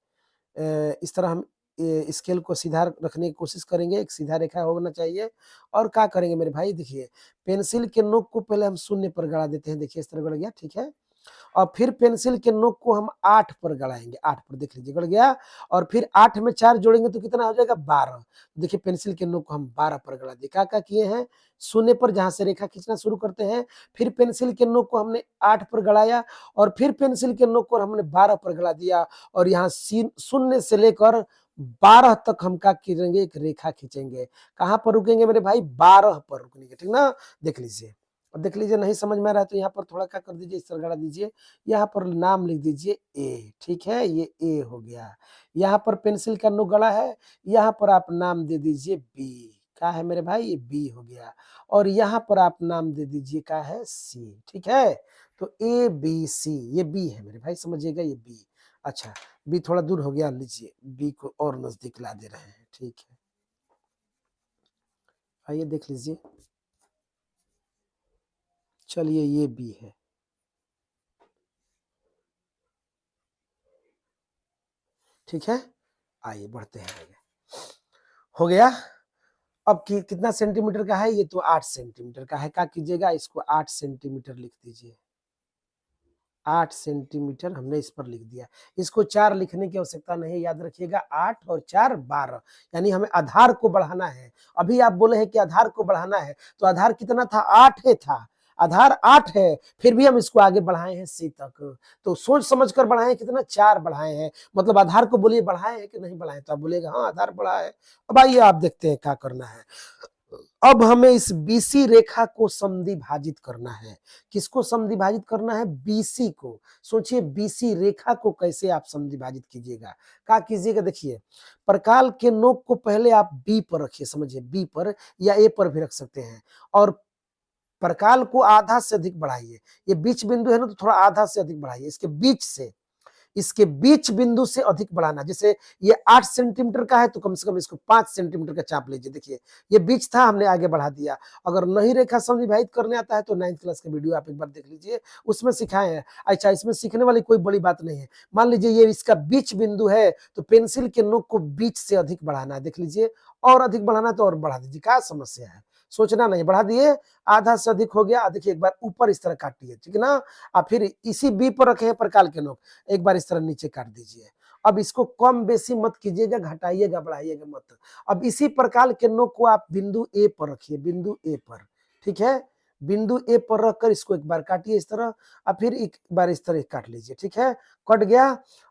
इस तरह हम स्केल को सीधा रखने की कोशिश करेंगे, एक सीधा रेखा होना चाहिए। और क्या करेंगे मेरे भाई, देखिए पेंसिल के नोक को पहले हम शून्य पर गड़ा देते हैं, देखिए इस तरह गड़ गया, ठीक है। और फिर पेंसिल के नोक को हम 8 पर गड़ाएंगे, 8 पर, देख लीजिए गड़ गया। और फिर 8 में 4 जोड़ेंगे तो कितना हो जाएगा, 12। देखिए पेंसिल के नोक को हम 12 पर गड़ा दिए। क्या क्या किए हैं, शून्य पर जहां से रेखा खींचना शुरू करते हैं, फिर पेंसिल के नोक को हमने 8 पर गड़ाया, और फिर पेंसिल के नोक को हमने 12 पर गड़ा दिया, और यहाँ शून्य से लेकर 12 तक हम क्या करेंगे, एक रेखा खींचेंगे। कहां पर रुकेंगे मेरे भाई, 12 पर रुकेंगे, ठीक ना। देख लीजिए, अब देख लीजिए, नहीं समझ में आ रहा है तो यहाँ पर थोड़ा क्या कर दीजिए, इस तरह गड़ा दीजिए, यहाँ पर नाम लिख दीजिए ए, ठीक है, ये ए हो गया। यहाँ पर पेंसिल का नो गड़ा है, यहाँ पर आप नाम दे दीजिए बी। क्या है मेरे भाई, ये बी हो गया। और यहाँ पर आप नाम दे दीजिए क्या है, सी, ठीक है। तो ए बी सी, ये बी है मेरे भाई, समझिएगा, ये बी। अच्छा, बी थोड़ा दूर हो गया, लीजिए बी को और नजदीक ला दे रहे हैं, ठीक है। आइए देख लीजिए, चलिए ये बी है, ठीक है। आइए बढ़ते हैं आगे, हो गया। अब कितना सेंटीमीटर का है, ये तो 8 सेंटीमीटर का है। क्या कीजिएगा, इसको 8 सेंटीमीटर लिख दीजिए, 8 सेंटीमीटर हमने इस पर लिख दिया। इसको 4 लिखने की आवश्यकता नहीं, याद रखिएगा, 8 और 4 12, यानी हमें आधार को बढ़ाना है। अभी आप बोले हैं कि आधार को बढ़ाना है, तो आधार कितना था, 8 है था, आधार 8 है, फिर भी हम इसको आगे बढ़ाए हैं सी तक। तो सोच समझ कर बढ़ाए हैं, कितना, 4 बढ़ाए हैं। मतलब आधार को बोलिए बढ़ाए हैं कि नहीं बढ़ाए, तो आप बोलिएगा हाँ आधार बढ़ा है। अब आइए आप देखते हैं क्या करना है। अब हमें इस बीसी रेखा को समद्विभाजित करना है। किसको समद्विभाजित करना है, बीसी को। सोचिए बीसी रेखा को कैसे आप समद्विभाजित कीजिएगा। क्या कीजिएगा, देखिए प्रकाल के नोक को पहले आप बी पर रखिए, समझिए बी पर, या ए पर भी रख सकते हैं। और प्रकाल को आधा से अधिक बढ़ाइए, ये बीच बिंदु है ना, तो थोड़ा आधा से अधिक बढ़ाइए, इसके बीच से, इसके बीच बिंदु से अधिक बढ़ाना। जैसे ये 8 सेंटीमीटर का है, तो कम से कम इसको 5 सेंटीमीटर का चाप लीजिए। देखिए ये बीच था, हमने आगे बढ़ा दिया। अगर नहीं रेखा समद्विभाजित करने आता है तो 9th क्लास का वीडियो आप एक बार देख लीजिए, उसमें सिखाए हैं। अच्छा, इसमें सीखने वाली कोई बड़ी बात नहीं है। मान लीजिए ये इसका बीच बिंदु है, तो पेंसिल के नोक को बीच से अधिक बढ़ाना है, देख लीजिए, और अधिक बढ़ाना तो और बढ़ा दीजिए, क्या समस्या है, सोचना नहीं, बढ़ा दिए, आधा से अधिक हो गया। देखिए एक बार ऊपर इस तरह काटिए, ठीक है ना। आप फिर इसी बी पर रखे हैं प्रकाल के नोक, एक बार इस तरह नीचे काट दीजिए। अब इसको कम बेसी मत कीजिएगा, घटाइएगा बढ़ाइएगा मत। अब इसी प्रकार के नोक को आप बिंदु ए पर रखिए, बिंदु ए पर, ठीक है। बिंदु ए पर रखकर इसको एक बार काटिए इस तरह, अब फिर एक बार इस तरह काट लीजिए, ठीक है। कट गया।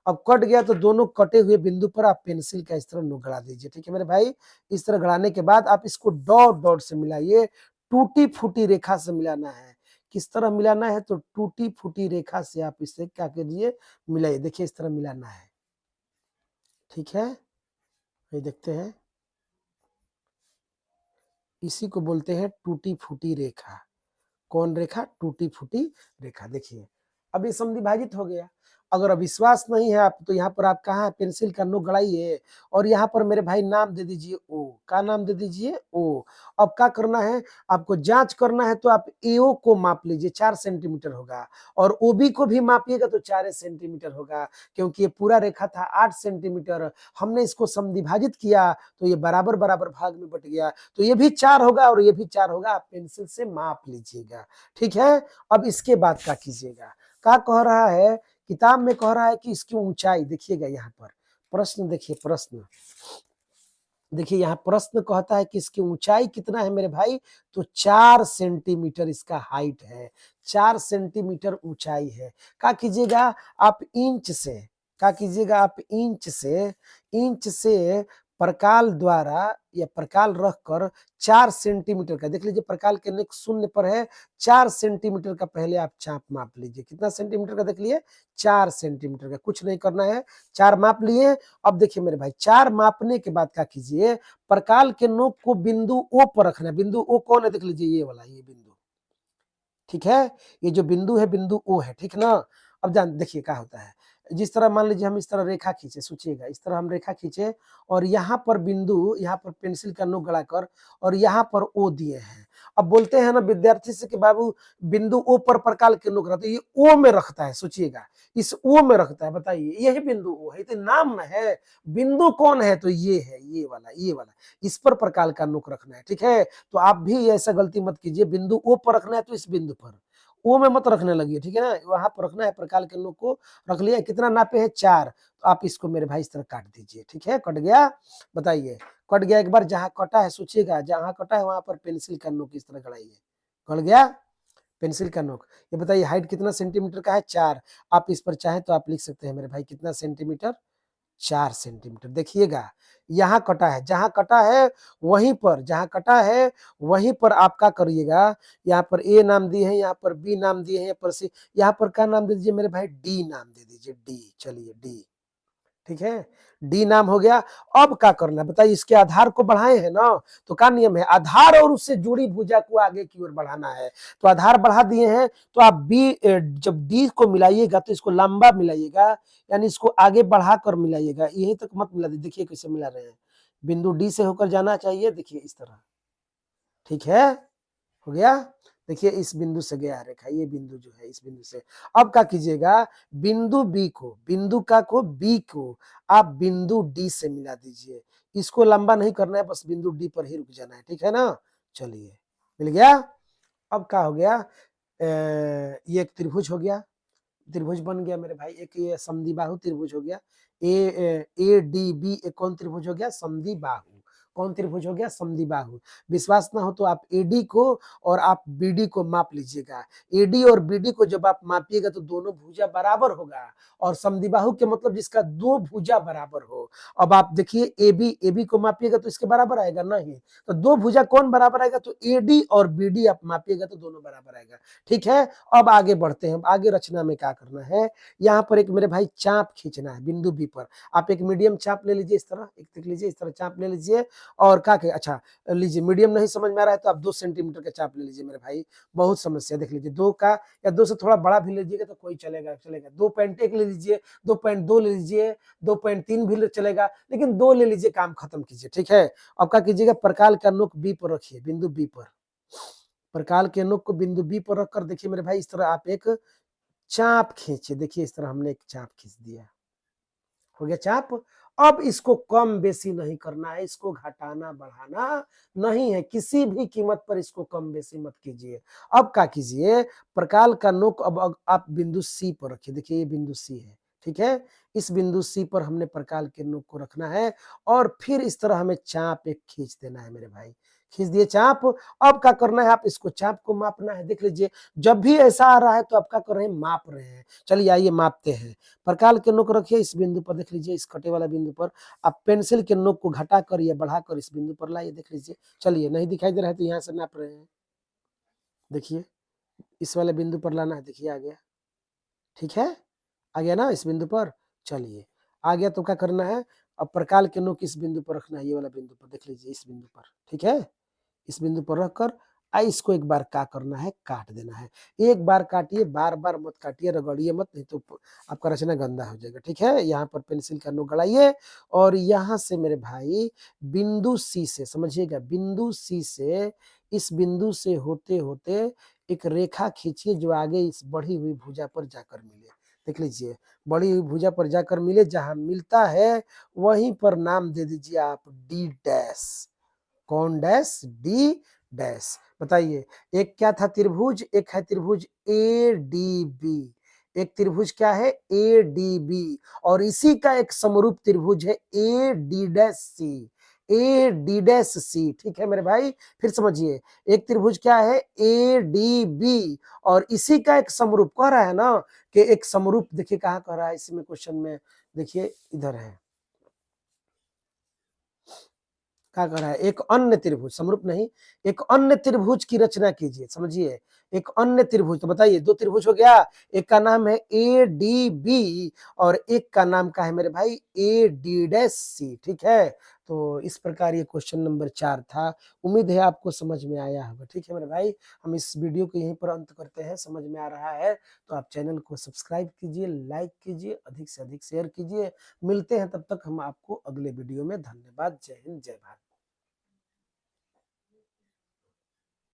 अब कट गया तो दोनों कटे हुए बिंदु पर आप पेंसिल का इस तरह नोक गड़ा दीजिए, ठीक है मेरे भाई। इस तरह गड़ाने के बाद आप इसको डॉट डॉट से मिलाइए, टूटी फूटी रेखा से मिलाना है। किस तरह मिलाना है, तो टूटी फूटी रेखा से आप इसे क्या कीजिए, मिलाइए। देखिए इस तरह मिलाना है, ठीक है। ये देखते हैं, इसी को बोलते हैं टूटी फूटी रेखा। कौन रेखा, टूटी फूटी रेखा। देखिए अब ये समद्विभाजित हो गया। अगर विश्वास नहीं है आप, तो यहाँ पर आप कहाँ पेंसिल का नोक गड़ाइए, और यहाँ पर मेरे भाई नाम दे दीजिए ओ। का नाम दे दीजिए ओ। अब क्या करना है, आपको जांच करना है, तो आप एओ को माप लीजिए, 4 सेंटीमीटर होगा, और ओबी को भी मापिएगा तो 4 सेंटीमीटर होगा, क्योंकि ये पूरा रेखा था 8 सेंटीमीटर, हमने इसको समद्विभाजित किया तो ये बराबर बराबर भाग में बट गया, तो ये भी 4 होगा और ये भी 4 होगा। आप पेंसिल से माप लीजिएगा, ठीक है। अब इसके बाद क्या कीजिएगा, क्या कह रहा है, किताब में कह रहा है कि इसकी ऊंचाई, देखिएगा यहाँ पर प्रश्न, देखिए प्रश्न, देखिए यहाँ प्रश्न कहता है कि इसकी ऊंचाई कितना है मेरे भाई, तो 4 सेंटीमीटर इसका हाइट है, 4 सेंटीमीटर ऊंचाई है। क्या कीजिएगा आप इंच से, क्या कीजिएगा आप इंच से प्रकाल द्वारा या प्रकाल रखकर 4 सेंटीमीटर का, देख लीजिए प्रकाल के नेक शून्य पर है, 4 सेंटीमीटर का पहले आप चाप माप लीजिए। कितना सेंटीमीटर का देख लिए, 4 सेंटीमीटर का। कुछ नहीं करना है, 4 माप लिए। अब देखिए मेरे भाई 4 मापने के बाद क्या कीजिए, प्रकाल के नोक को बिंदु ओ पर रखना है। बिंदु ओ कौन है, देख लीजिए ये वाला, ये बिंदु, ठीक है, ये जो बिंदु है बिंदु ओ है, ठीक ना। अब जान देखिए क्या होता है, जिस तरह मान लीजिए हम इस तरह रेखा खींचे, सोचिएगा इस तरह हम रेखा खींचे और यहाँ पर बिंदु, यहाँ पर पेंसिल का नोक गड़ाकर और यहाँ पर ओ दिए हैं। अब बोलते हैं ना विद्यार्थी से कि बाबू बिंदु ओ पर प्रकाल के नोक रहता है, ये ओ में रखता है, सोचिएगा इस ओ में रखता है। बताइए यही बिंदु ओ है, तो नाम है, बिंदु कौन है, तो ये है, ये वाला, ये वाला, इस पर प्रकाल का नोक रखना है, ठीक है। तो आप भी ऐसा गलती मत कीजिए, बिंदु ओ पर रखना है तो इस बिंदु पर, ओ में मत रखने लगिए, ठीक है ना। वहां पर रखना है, प्रकाल के नोक को रख लिया। कितना नापे हैं, 4, तो आप इसको मेरे भाई इस तरह काट दीजिए, ठीक है। कट गया, बताइए कट गया। एक बार जहां कटा है, सोचिएगा जहां कटा है वहां पर पेंसिल का नोक इस तरह गड़ाइए, कट गया पेंसिल का नोक। ये बताइए हाइट कितना सेंटीमीटर का है, 4। आप इस पर चाहे तो आप लिख सकते हैं मेरे भाई कितना सेंटीमीटर, 4 सेंटीमीटर। देखिएगा यहाँ कटा है, जहां कटा है वहीं पर, जहां कटा है वहीं पर आप क्या करिएगा, यहाँ पर ए नाम दिए हैं, यहाँ पर बी नाम दिए हैं, यहाँ पर सी, यहाँ पर क्या नाम दे दीजिए मेरे भाई, डी नाम दे दीजिए, डी, चलिए डी, ठीक है, डी नाम हो गया। अब क्या करना है बताइए, इसके आधार को बढ़ाए हैं ना, तो क्या नियम है, आधार और उससे जुड़ी भुजा को आगे की ओर बढ़ाना है। तो आधार बढ़ा दिए हैं, तो आप बी, जब डी को मिलाइएगा तो इसको लंबा मिलाइएगा, यानी इसको आगे बढ़ाकर मिलाइएगा, यहीं तक मत मिला दीजिए। देखिए कैसे मिला रहे हैं, बिंदु डी से होकर जाना चाहिए, देखिए इस तरह, ठीक है, हो गया। देखिए इस बिंदु से गया रेखा, ये बिंदु जो है इस बिंदु से। अब क्या कीजिएगा, बिंदु बी को, बिंदु का को बी को आप बिंदु डी से मिला दीजिए। इसको लंबा नहीं करना है, बस बिंदु डी पर ही रुक जाना है, ठीक है ना। चलिए मिल गया। अब क्या हो गया, ये एक त्रिभुज हो गया, त्रिभुज बन गया मेरे भाई। एक ये समद्विबाहु त्रिभुज हो गया, ए डी बी, एक कौन त्रिभुज हो गया, समद्विबाहु। कौन त्रिभुज हो गया, समद्विबाहु। विश्वास ना हो तो आप एडी को और आप बीडी को माप लीजिएगा। एडी और बीडी को जब आप मापिएगा तो दोनों भुजा बराबर होगा, और समद्विबाहु के मतलब जिसका दो भुजा बराबर हो। अब आप देखिए एबी को मापिएगा तो इसके बराबर आएगा नहीं, तो दो भुजा कौन बराबर आएगा, तो एडी और बीडी आप मापिएगा तो दोनों बराबर आएगा, ठीक है। अब आगे बढ़ते हैं, आगे रचना में क्या करना है, यहाँ पर एक मेरे भाई चाप खींचना है बिंदु बी पर। आप एक मीडियम चाप ले लीजिए, इस तरह एक देख लीजिए, इस तरह चाप ले लीजिए। और क्या अच्छा लीजिए, मीडियम नहीं समझ में आ रहा है तो आप 2 सेंटीमीटर का चाप ले लीजिए मेरे भाई, बहुत समस्या। देख लीजिए 2 का, या 2 से थोड़ा बड़ा भी लीजिएगा तो कोई चलेगा, चलेगा। 2.1 ले लीजिए, 2.2 ले लीजिए, 2.3 भी चलेगा, लेकिन 2 ले लीजिए, काम खत्म कीजिए, ठीक है। अब क्या कीजिएगा, प्रकाल का नोक बी पर रखिए, बिंदु बी पर, प्रकाल के नोक को बिंदु बी पर रखकर देखिए मेरे भाई इस तरह आप एक चाप खींचिए। देखिए इस तरह हमने एक चाप खींच दिया, हो गया चाप। अब इसको कम बेसी नहीं करना है, इसको घटाना बढ़ाना नहीं है, किसी भी कीमत पर इसको कम बेसी मत कीजिए। अब क्या कीजिए, प्रकाल का नोक अब आप बिंदु सी पर रखिए। देखिए ये बिंदु सी है, ठीक है। इस बिंदु सी पर हमने प्रकाल के नोक को रखना है, और फिर इस तरह हमें चाप एक खींच देना है मेरे भाई, खींच दिए चाप। अब क्या करना है, आप इसको चाप को मापना है। देख लीजिए जब भी ऐसा आ रहा है तो आप क्या कर रहे हैं, माप रहे हैं। चलिए आइए मापते हैं। प्रकाल के नोक रखिए इस बिंदु पर, देख लीजिए इस कटे वाला बिंदु पर। आप पेंसिल के नोक को घटाकर या बढ़ाकर इस बिंदु पर लाइए, देख लीजिए। चलिए नहीं दिखाई दे रहा है तो यहाँ से नाप रहे हैं, देखिए इस वाले बिंदु पर लाना है, देखिए आ गया, ठीक है, आ गया ना इस बिंदु पर। चलिए आ गया तो क्या करना है, अब प्रकाल के नोक इस बिंदु पर रखना है, ये वाला बिंदु पर, देख लीजिए इस बिंदु पर, ठीक है। इस बिंदु पर रखकर इसको एक बार क्या करना है, काट देना है। एक बार काटिए, बार बार मत काटिए, रगड़िए मत, नहीं तो आपका रचना गंदा हो जाएगा, ठीक है। यहाँ पर पेंसिल का नोक गड़ाइए, और यहाँ से मेरे भाई बिंदु सी से, समझिएगा बिंदु सी से, इस बिंदु से होते होते एक रेखा खींचिए जो आगे इस बढ़ी हुई भुजा पर जाकर मिले। देख लीजिए बढ़ी हुई भुजा पर जाकर मिले, जहां मिलता है वहीं पर नाम दे दीजिए आप डी डैश। कौन डैश, डी डैश। बताइए एक क्या था त्रिभुज, एक है त्रिभुज ए डी बी, एक त्रिभुज क्या है, ए डी बी, और इसी का एक समरूप त्रिभुज है A D dash C. A D dash C, ठीक है मेरे भाई। फिर समझिए, एक त्रिभुज क्या है, ए डी बी, और इसी का एक समरूप कह रहा है ना कि एक समरूप, देखिए कहाँ कह रहा है इसी में क्वेश्चन में, देखिए इधर है, क्या कर रहा है, एक अन्य त्रिभुज, समरूप नहीं, एक अन्य त्रिभुज की रचना कीजिए, समझिए, एक अन्य त्रिभुज, तो बताइए दो त्रिभुज हो गया, एक का नाम है ए डी बी और एक का नाम का है मेरे भाई ए डी डैश सी, ठीक है। तो इस प्रकार ये क्वेश्चन नंबर 4 था। उम्मीद है आपको समझ में आया होगा, ठीक है मेरे भाई। हम इस वीडियो को यहीं पर अंत करते हैं, समझ में आ रहा है तो आप चैनल को सब्सक्राइब कीजिए, लाइक कीजिए, अधिक से अधिक शेयर कीजिए। मिलते हैं, तब तक हम आपको अगले वीडियो में। धन्यवाद। जय हिंद, जय भारत।